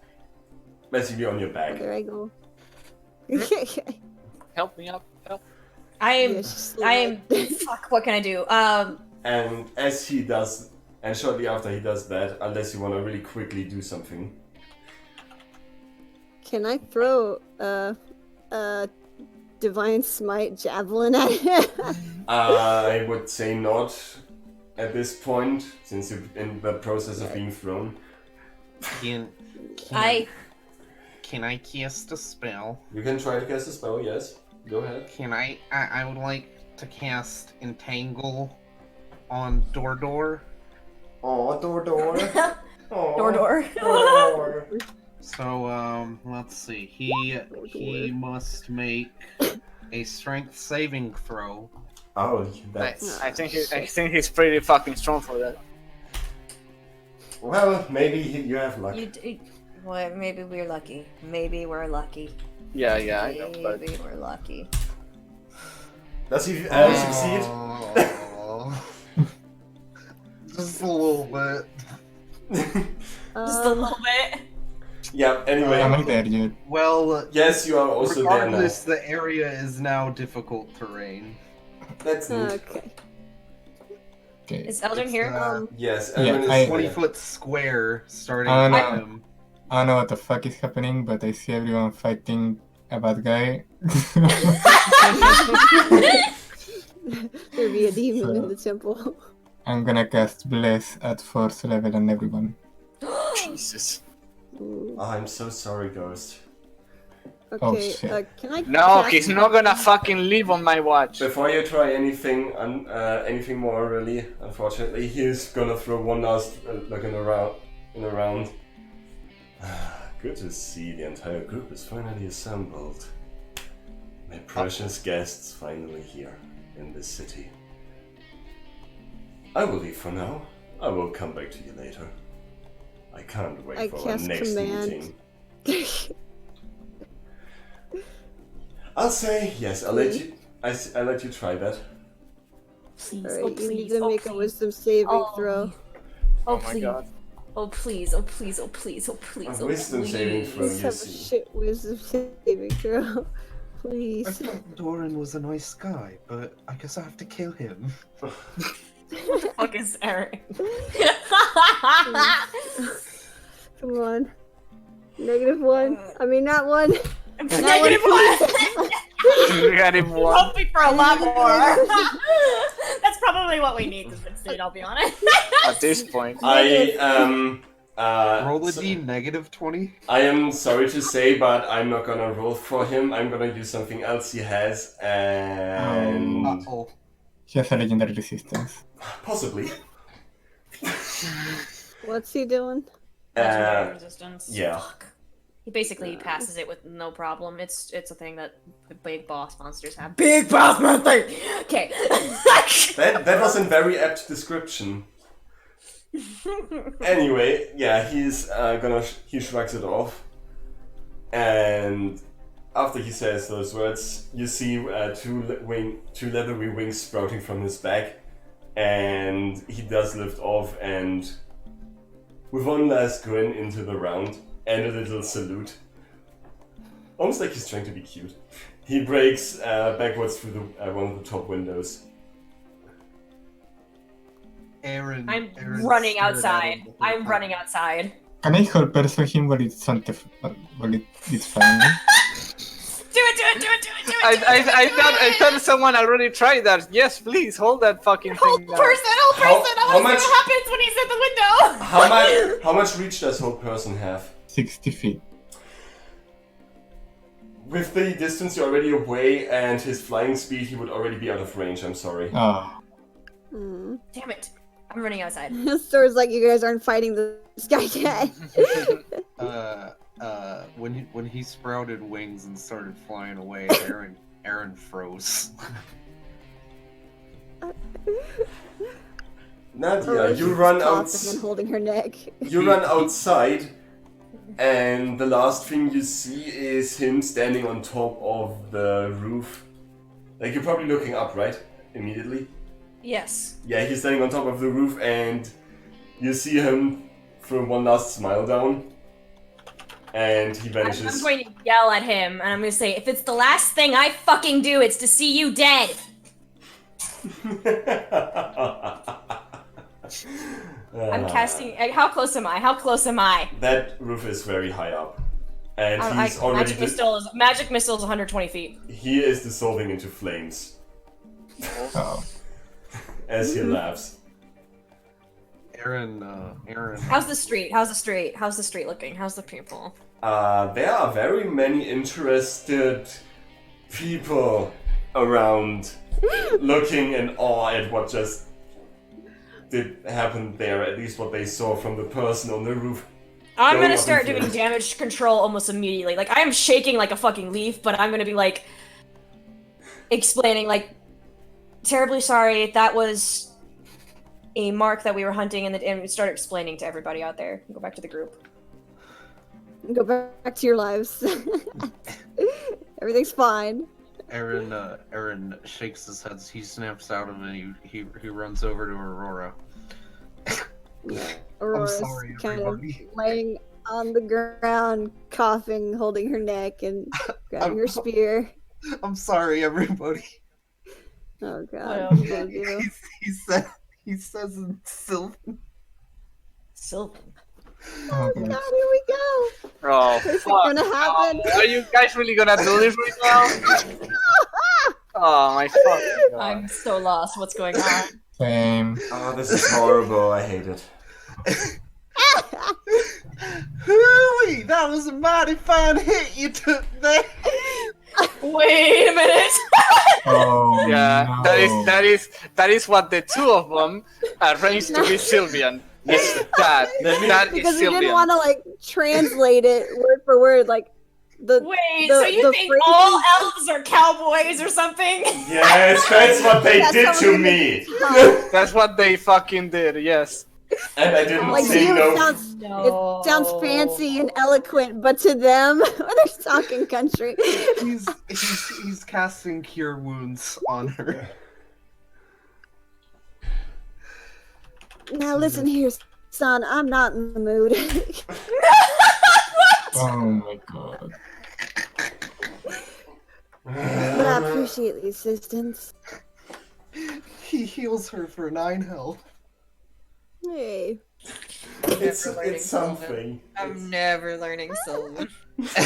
Basically on your back. There I go. Help me up. Help. I'm fuck, what can I do? And as he does, and shortly after he does that, unless you want to really quickly do something. Can I throw a divine smite javelin at him? I would say not at this point, since you're in the process of being thrown. Can I cast a spell? You can try to cast a spell, yes. Go ahead. Can I would like to cast Entangle on Dordor. Oh, Dordor. Door. So, let's see. He must make a strength saving throw. Oh, that's... I think he's pretty fucking strong for that. Well, maybe you have luck. Well, maybe we're lucky. Maybe we're lucky. Yeah, I know, but Maybe we're lucky. Does he succeed? Just a little bit. Just a little bit. Yeah, anyway. Am I there yet? Well, Yes, you are also there now. regardless, the area is now difficult terrain. That's neat. Okay. Okay. Is Eldrin here? Yes, Yeah, everyone I- is 20-foot square starting no. with him. I don't know what the fuck is happening, but I see everyone fighting a bad guy. There'd be a demon in So- the temple. I'm gonna cast Bless at 4th level on everyone. Jesus. Ooh. Oh, I'm so sorry, Ghost. Okay, shit. can I? No, cast- he's not gonna fucking live on my watch. Before you try anything more, really, unfortunately, he's gonna throw one last look in around. Good to see the entire group is finally assembled. My precious guests finally here in this city. I will leave for now. I will come back to you later. I can't wait I for our cast next command. meeting. I'll say yes. I'll let you. I let you try that. Please, Alright, you need to make a wisdom saving throw. Oh my god. Oh please, oh please, oh please, oh please, A oh wisdom saving please. throw. Let's You have a see. shit wisdom saving throw. I Please. thought Doran was a nice guy, but I guess I have to kill him. Fuck is Eric? Come on. -1. I mean, not one. -1. -1. Hoping for a lot more. That's probably what we need this instead, I'll be honest. At this point. Roll a So- D -20. I am sorry to say, but I'm not gonna roll for him. I'm gonna use something else he has, and Uh-oh. He has a legendary resistance. possibly. What's he doing? Legendary resistance. yeah. Fuck. He basically passes it with no problem. It's a thing that big boss monsters have. Big boss monster. Okay. That was a very apt description. Anyway, yeah, he shrugs it off, and after he says those words, you see two leathery wings sprouting from his back, and he does lift off, and with one last grin into the round and a little salute, almost like he's trying to be cute, he breaks backwards through one of the top windows. Aaron. I'm Aaron running stared at outside. him the whole I'm time. running outside. Can I help persuade him while it's on the while it's fine? I thought someone already tried that. Yes, please hold that fucking Hold thing. person. I how want to see much- what happens when he's at the window. How much reach does hold person have? 60 feet. With the distance you're already away and his flying speed, he would already be out of range. I'm sorry. Ah, Hmm. Damn it! I'm running outside. Sounds like you guys aren't fighting the sky cat. When he sprouted wings and started flying away, Aaron froze. Nadia, you run out. And holding her neck. You run outside, and the last thing you see is him standing on top of the roof. Like, you're probably looking up, right? Immediately? Yes. Yeah, he's standing on top of the roof, and you see him throw one last smile down, and he vanishes. I'm going to yell at him, and I'm going to say, if it's the last thing I fucking do, it's to see you dead. I'm casting. How close am I? How close am I? That roof is very high up, and he's magic missile is 120 feet. He is dissolving into flames oh. as he laughs. Aaron. How's the street? How's the street? How's the street looking? How's the people? There are very many interested people around, looking in awe at what just did happen there, at least what they saw from the person on the roof. I'm Going gonna up start in doing flames. damage control almost immediately. Like, I am shaking like a fucking leaf, but I'm gonna be like, explaining, like, terribly sorry, that was a mark that we were hunting, and start explaining to everybody out there. Go back to the group. Go back to your lives. Everything's fine. Aaron shakes his head. He snaps out of it. And he runs over to Aurora. Aurora's sorry, kind everybody. of laying on the ground, coughing, holding her neck, and grabbing her spear. I'm sorry, everybody. Oh god. Well, What did you do? He says in Sylvan. Sylvan. Oh, God, God. here we go. Oh, What's it fuck. gonna happen? Are you guys really gonna do this right now? Oh my fucking god. I'm so lost. What's going on? Same. Oh, this is horrible. I hate it. Hooey! That was a mighty fine hit you took there. Wait a minute. Oh, Yeah, no. that is what the two of them arranged to be Sylvian. It's that is Because we didn't Sylvian. want to like translate it word for word, like the. Wait, the- so you the think phrases- all elves are cowboys or something? Yes, that's what they That's did how to we me. That's what they fucking did. Yes. And I didn't Like to say you, no. it sounds fancy and eloquent, but to them, when they're talking country, He's casting cure wounds on her. now listen here, son. I'm not in the mood, Oh my god. but I appreciate the assistance. He heals her for 9 health. Hey, It's something. I'm never learning Sylvan. Never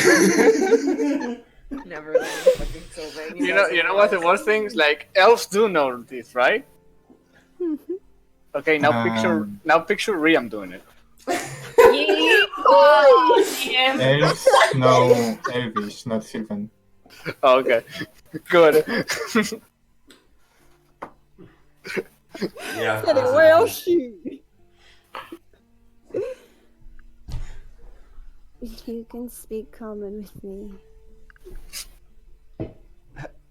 learning fucking Sylvan. You know what the worst thing is? Like elves do know this, right? Okay, now picture Riam doing it. Damn. Elves? No, Elvish, not Sylvan. Oh, okay, good. Yeah. well, shoot. You can speak common with me.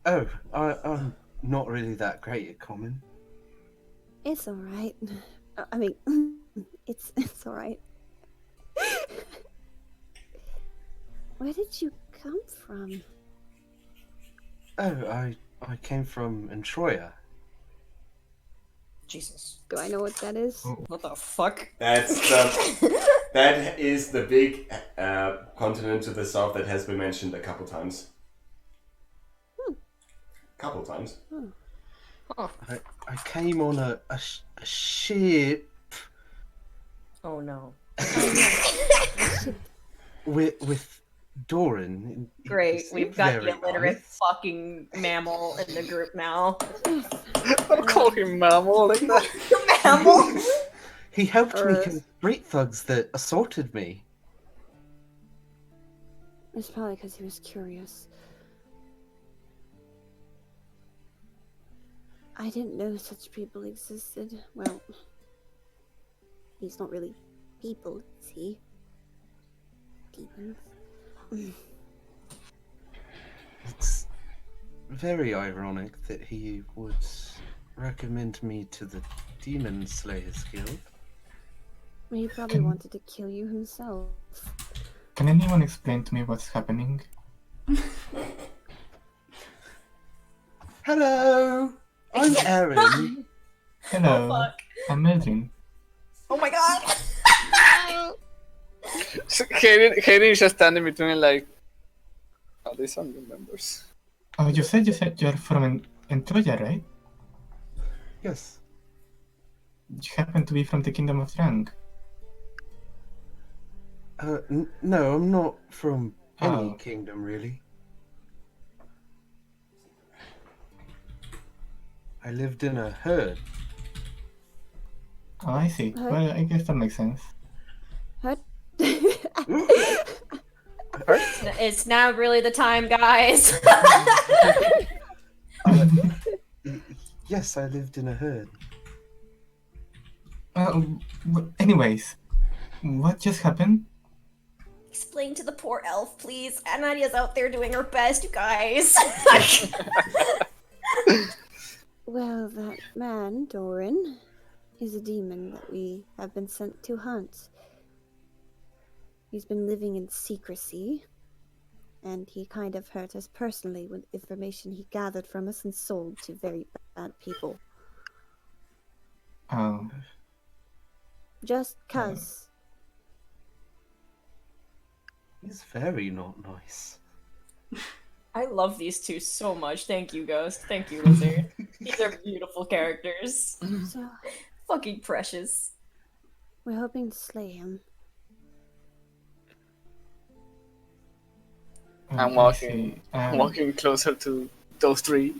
Oh, I'm not really that great at common. It's all right. I mean, it's all right. Where did you come from? Oh, I came from Entroya. Jesus. Do I know what that is? What the fuck? That is the big continent to the south that has been mentioned a couple times. Couple times. I came on a ship Oh no. with Doran. you Great, seem we've got the very illiterate nice. fucking mammal in the group now. Don't call him mammal like that. Mammal? He helped me Or- kill street thugs that assaulted me. It's probably because he was curious. I didn't know such people existed. Well, he's not really people, is he? Demons. It's very ironic that he would recommend me to the Demon Slayers Guild. He probably wanted to kill you himself. Can anyone explain to me what's happening? Hello! I'm Aaron. Hello, Oh, fuck. I'm Eldrin. Oh my god! Hayden is just standing between like, are they some new members? Oh, you said you're from Entroya, right? Yes. You happen to be from the Kingdom of Drang. No, I'm not from any Oh. kingdom, really. I lived in a herd. Oh, I see. Huh? Well, I guess that makes sense. What? It's now really the time, guys. Yes, I lived in a herd. Anyways, what just happened? Explain to the poor elf, please. Anadia's out there doing her best, you guys. Well, that man, Doran, is a demon that we have been sent to hunt. He's been living in secrecy, and he kind of hurt us personally with information he gathered from us and sold to very bad people. Oh, Just 'cause. He's very not nice. I love these two so much. Thank you, Ghost. Thank you, Wizard. These are beautiful characters. So, Fucking precious. we're hoping to slay him. I'm I walking, see. I'm walking closer to those three.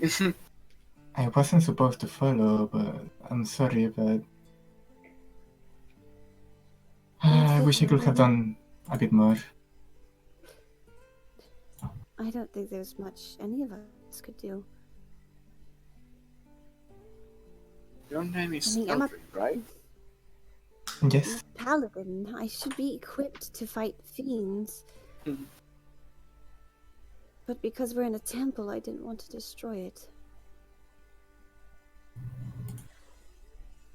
I wasn't supposed to follow, but I'm sorry, but I wish I could have done a bit more. I don't think there's much any of us could do. Your name is I mean, I'm a- Eldrin, right? I'm Yes. a paladin. I should be equipped to fight fiends. Mhm. But because we're in a temple, I didn't want to destroy it.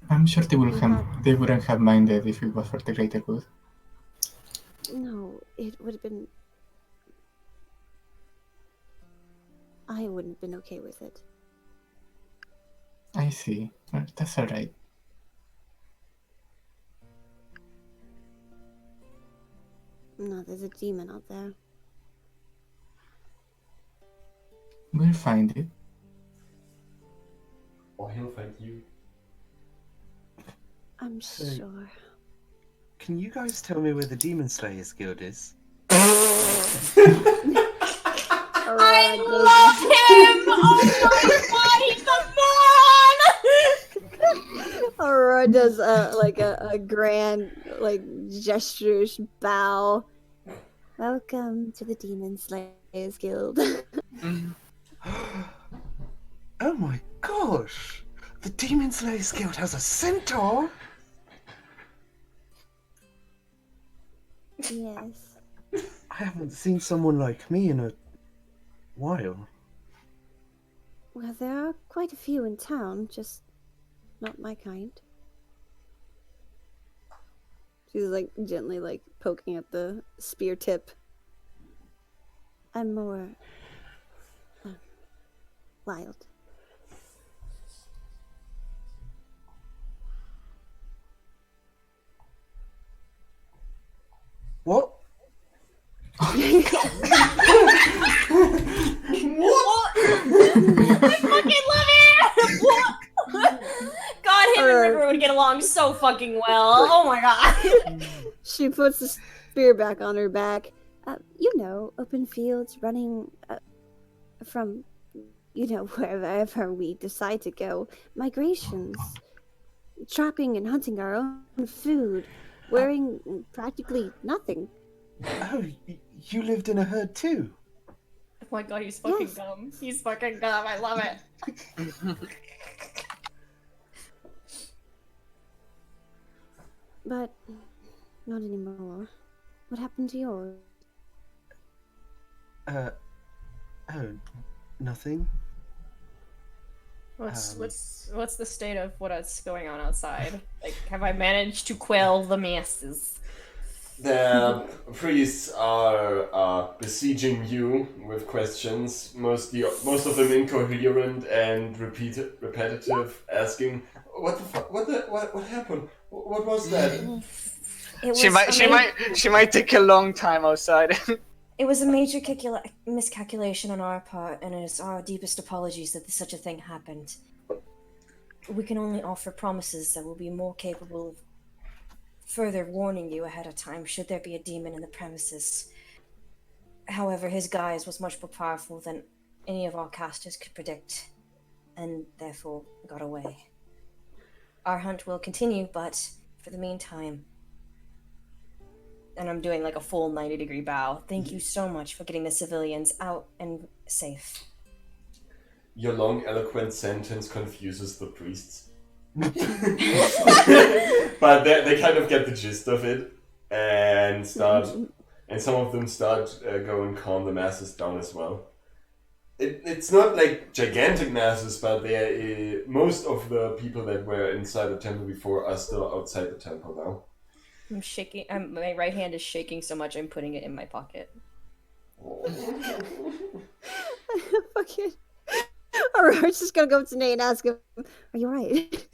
I'm sure they wouldn't have minded if it was for the greater good. No, it would have been. I wouldn't have been okay with it. I see. Well, that's alright. No, there's a demon out there. We'll find it. Or he'll find you. I'm Hey. sure. Can you guys tell me where the Demon Slayers Guild is? I love him! Oh my god, he's a moron! Aurora does a grand gestures bow. Welcome to the Demon Slayers Guild. Oh my gosh! The Demon Slayers Guild has a centaur! Yes. I haven't seen someone like me in a while. Well, there are quite a few in town, just not my kind. She's gently poking at the spear tip. I'm more wild. What? I fucking love it! What? God, him and River would get along so fucking well. Oh my god. She puts the spear back on her back. You know, open fields running from, wherever we decide to go. Migrations. Trapping and hunting our own food. Wearing practically nothing. Oh, you lived in a herd too? Oh my god, he's fucking Yes. dumb. He's fucking dumb. I love it. But not anymore. What happened to yours? Oh, nothing. What's the state of what's going on outside? Like, have I managed to quell the masses? The priests are besieging you with questions, most of them incoherent and repetitive, asking, "What the fuck? What happened? What was that?" It was She might take a long time outside. It was a major miscalculation on our part, and it is our deepest apologies that such a thing happened. We can only offer promises that will be more capable of further warning you ahead of time should there be a demon in the premises. However, his guise was much more powerful than any of our casters could predict, and therefore got away. Our hunt will continue, but for the meantime, and I'm doing like a full 90-degree bow, thank you so much for getting the civilians out and safe. Your long, eloquent sentence confuses the priests. But they kind of get the gist of it and some of them start go and calm the masses down as well. It's not like gigantic masses, but most of the people that were inside the temple before are still outside the temple now. I'm shaking. My right hand is shaking so much I'm putting it in my pocket. Fucking. Aurora's just gonna go up to Nate and ask him, "Are you alright?"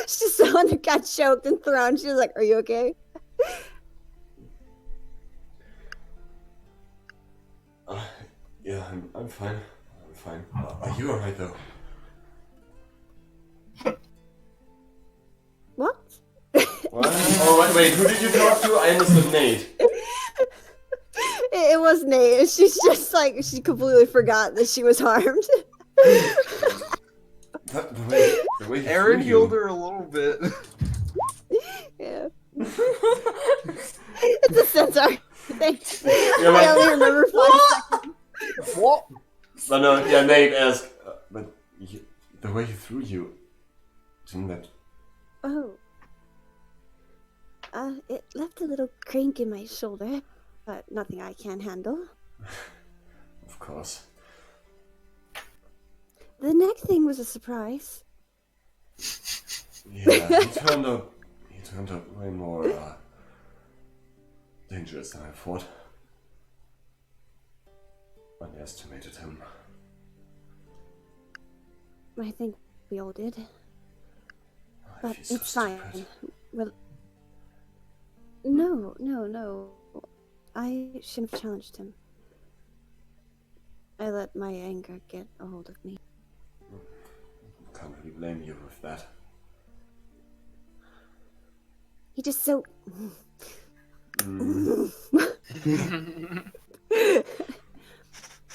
She's the one that got choked and thrown. She was like, "Are you okay?" Yeah, I'm fine. I'm fine. Are you alright though? What? What? Oh wait, who did you talk to? I understood Nate. It was Nate. She's just like, she completely forgot that she was harmed. The way Aaron threw healed you. her a little bit. Yeah. It's a sensor. Thanks. Yeah, I only remember 5 seconds. What? But no, yeah, Nate asked, the way he threw you, didn't that... Oh. It left a little crank in my shoulder, but nothing I can't handle. Of course. The neck thing was a surprise. Yeah, he turned out way more dangerous than I thought. Underestimated him. I think we all did. Oh, But he's so it's fine. stupid. Well, no. I shouldn't have challenged him. I let my anger get a hold of me. Can't really blame you with that. He just so...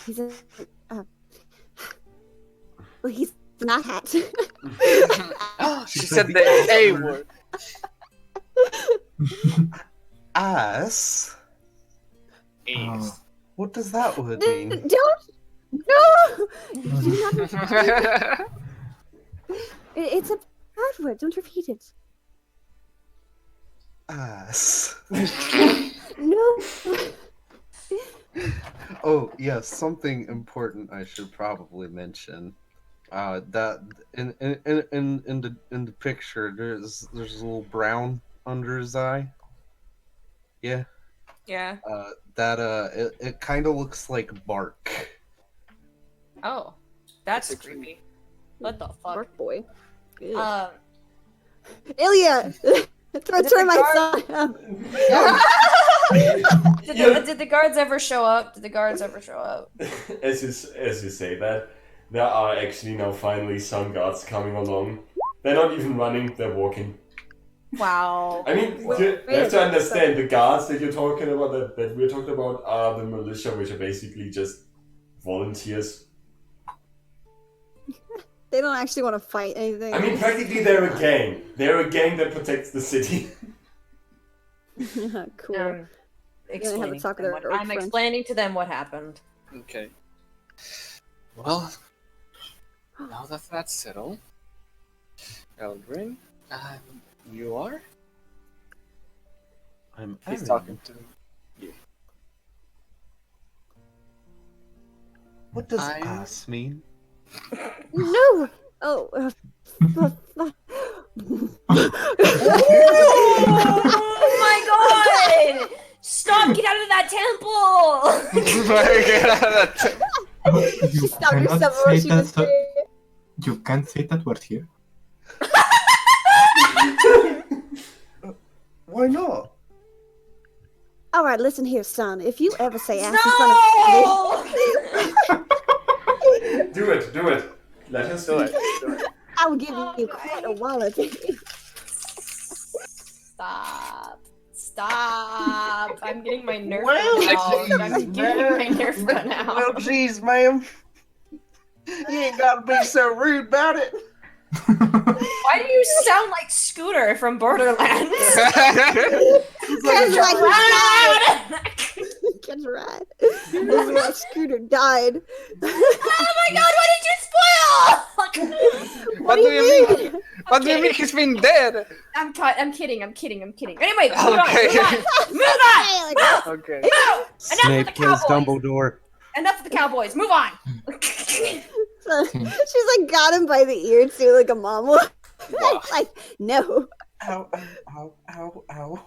He's a... well, he's not hat. She said the A word. Ass? Ace. What does that word mean? Don't! No! You do not... It's a bad word. Don't repeat it. Ass. No! Oh, yes, something important I should probably mention. That in the picture there's a little brown under his eye. Yeah. Yeah. It kind of looks like bark. Oh. That's creepy. What the fuck? Bark boy. Um, Ilya! Turn my son! Did the guards ever show up? As you say that, there are actually now finally some guards coming along. They're not even running, they're walking. Wow. I mean, Wait, you wait have a to second. understand the guards that you're talking about, that we're talking about, are the militia, which are basically just volunteers. They don't actually want to fight anything. I mean, practically they're a gang. They're a gang that protects the city. Cool. Explaining talk to with them our what, orc I'm friends. explaining to them what happened. Okay. Well, now that that's settled, Eldrin, you are? I'm He's Aaron. talking to you. What does I- ass mean? No! Oh, Oh my god! Stop! Get out of that temple! You Stop cannot yourself say before she was that. here. You can't say that word here. Why not? Alright, listen here, son. If you ever say ass in No! front of Do it. Let her Do speak. it. Do it. I will give you quite a wallet. Stop! I'm getting my nerf Well, gun out. geez, I'm getting my nerf gun out. Well, geez, ma'am. You ain't gotta be so rude about it. Why do you sound like Scooter from Borderlands? Catch Run! Catch a rat. This is why Scooter died. Oh my god, what did you spoil? What do you mean? What do you mean he's been dead? I'm kidding. Anyway, move Okay. Move on! Okay. Enough with Snape the kills cowboys! Dumbledore. Enough with the cowboys, move on! So, she's like got him by the ear too, like a mom would. Like, no. Ow, ow, ow, ow, ow.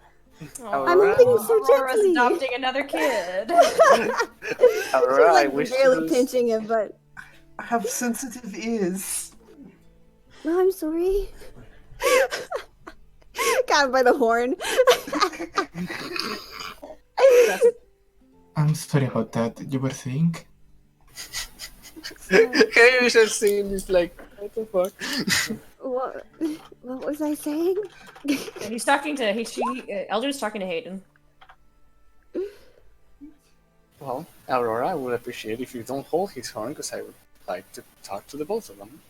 I'm holding you so Aurora's gently. adopting another kid. She's like wish barely this- pinching him, but I have sensitive ears. no, I'm sorry. Got him by the horn. I'm sorry about that. You were saying? Hey, you should see this like, what the fuck? What was I saying? He's talking to Eldrin's talking to Hayden. Well, Aurora, I would appreciate if you don't hold his horn, because I would like to talk to the both of them.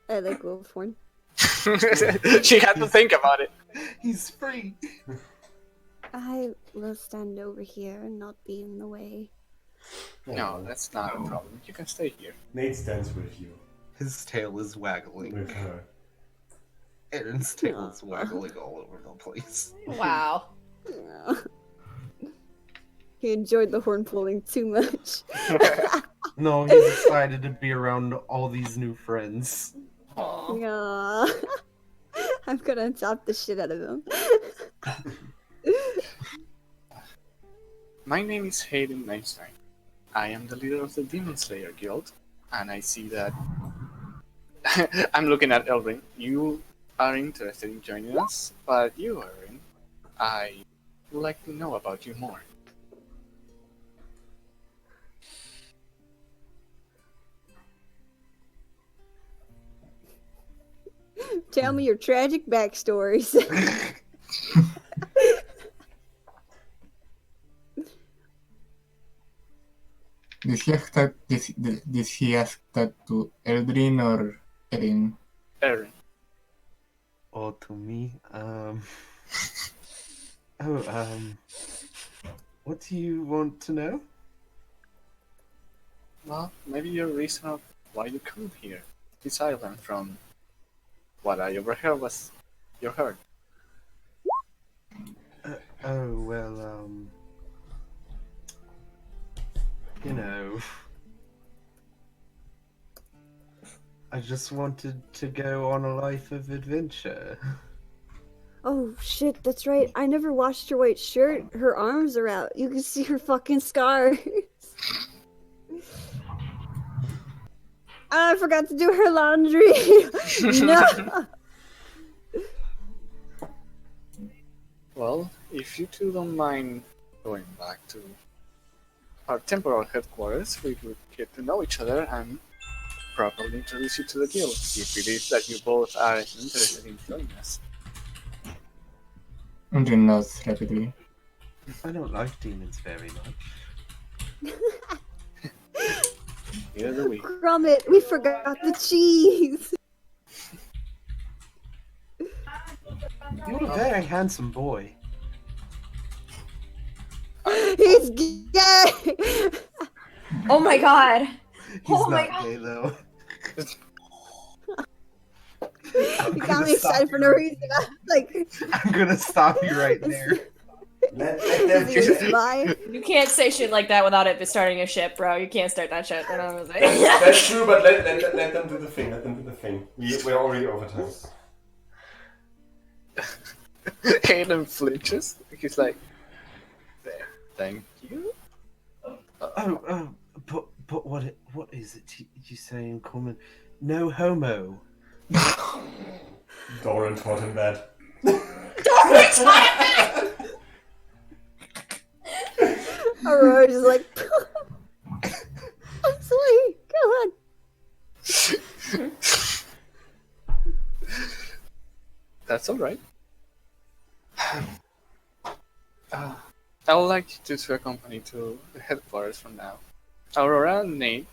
I like wolf horn. She had to think about it. He's free. I will stand over here and not be in the way. No, that's not a problem. You can stay here. Nate stands with you. His tail is waggling. With her. Aaron's tail is waggling all over the place. Wow. He enjoyed the horn pulling too much. No, he's excited to be around all these new friends. Aw. Yeah. I'm gonna adopt the shit out of him. My name is Hayden Einstein. I am the leader of the Demon Slayer Guild, and I see that... I'm looking at Elrin. You are interested in joining us, but you, Elrin, I would like to know about you more. Tell me your tragic backstories. Did he ask that to Eldrin or Erin? Elrin. Oh, to me? What do you want to know? Well, maybe your reason of why you come here, this island, from what I overheard was your hurt. You know, I just wanted to go on a life of adventure. Oh shit, that's right. I never washed her white shirt. Her arms are out. You can see her fucking scars. I forgot to do her laundry. No. Well, if you two don't mind going back to our temporal headquarters, we could get to know each other and properly introduce you to the guild if it is that you both are interested in joining us. Undrin nods rapidly. I don't like demons very much. Neither do we. Gromit, we forgot the cheese. You're a very handsome boy. He's gay. Oh my god! He's Oh my not God. gay though. You got me excited for no reason. Like, I'm gonna stop you right there. Let is them he a spy? You can't say shit like that without it starting a ship, bro. You can't start that shit. You know what I'm saying? That's true, but let them do the thing. Let them do the thing. We're already over time. Hayden flinches. He's like, there, thank you. But what is it you say in common? No homo. Doran taught him that. Aurora's just like, I'm sorry. Go on. That's alright. I would like you to accompany to the headquarters from now. Aurora and Nate,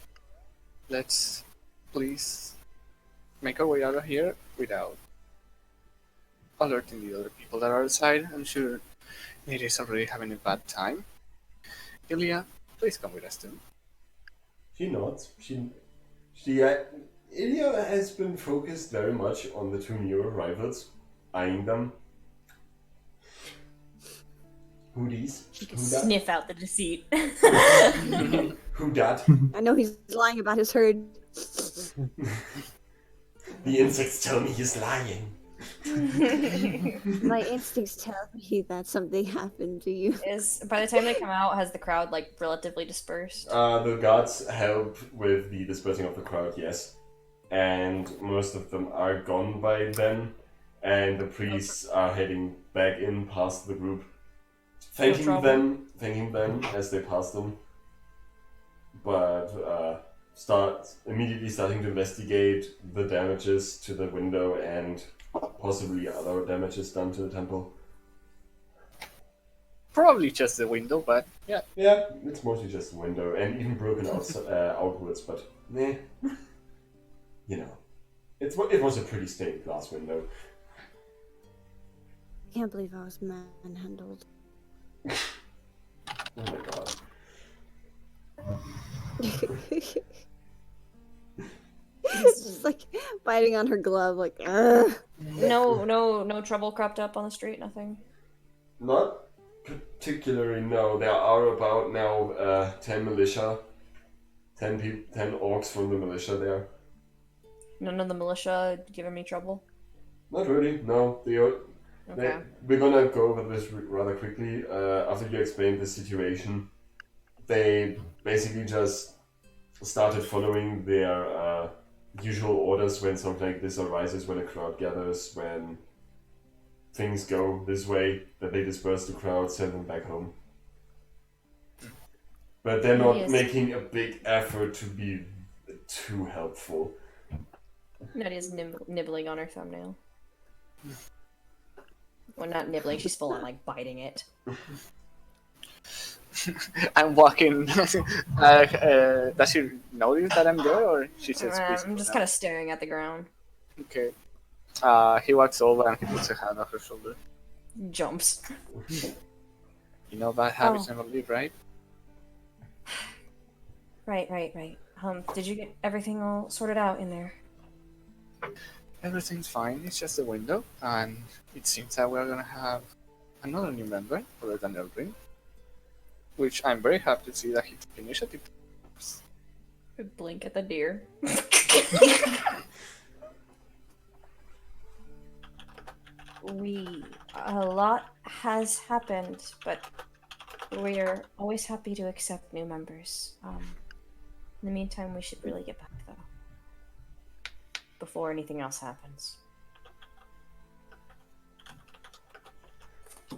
let's please make our way out of here without alerting the other people that are outside. I'm sure Nate is already having a bad time. Ilya, please come with us too. She nods. Ilya has been focused very much on the two new arrivals, eyeing them. Who these? You can Who that? sniff out the deceit. Who that? I know he's lying about his herd. The insects tell me he's lying. My instincts tell me that something happened to you. Is by the time they come out, has the crowd like relatively dispersed? The guards help with the dispersing of the crowd, yes. And most of them are gone by then. And the priests are heading back in past the group. Thanking them as they pass them. But immediately starting to investigate the damages to the window and possibly other damages done to the temple. Probably just the window, but yeah. Yeah, it's mostly just the window and even broken outwards, but meh. You know, it was a pretty stained glass window. I can't believe I was manhandled. Oh my god. It's just like biting on her glove, like, ugh. No trouble cropped up on the street. Nothing. Not particularly, no. There are about now 10 militia. 10 orcs from the militia there. None of the militia giving me trouble. Not really, no. Okay. We're gonna go over this rather quickly. After you explain the situation, they basically just started following their usual orders when something like this arises, when a crowd gathers, when things go this way, that they disperse the crowd, send them back home. But they're not Yes. making a big effort to be too helpful. Nadia's nibbling on her thumbnail. Well, not nibbling. She's full on like biting it. I'm walking. Does she notice that I'm there, or she just? I'm just kind of staring at the ground. Okay. He walks over and he puts a hand on her shoulder. Jumps. You know bad habits never leave, right? Right. Did you get everything all sorted out in there? Everything's fine. It's just a window, and it seems that we're gonna have another new member other than Elrin, which I'm very happy to see that he took initiative. I blink at the deer. A lot has happened, but we're always happy to accept new members. In the meantime, we should really get back, though. Before anything else happens.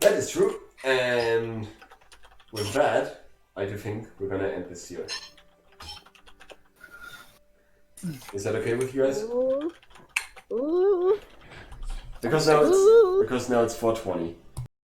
That is true. And with that, I do think we're gonna end this here. Is that okay with you guys? Ooh. Ooh. Because now Ooh. it's 420.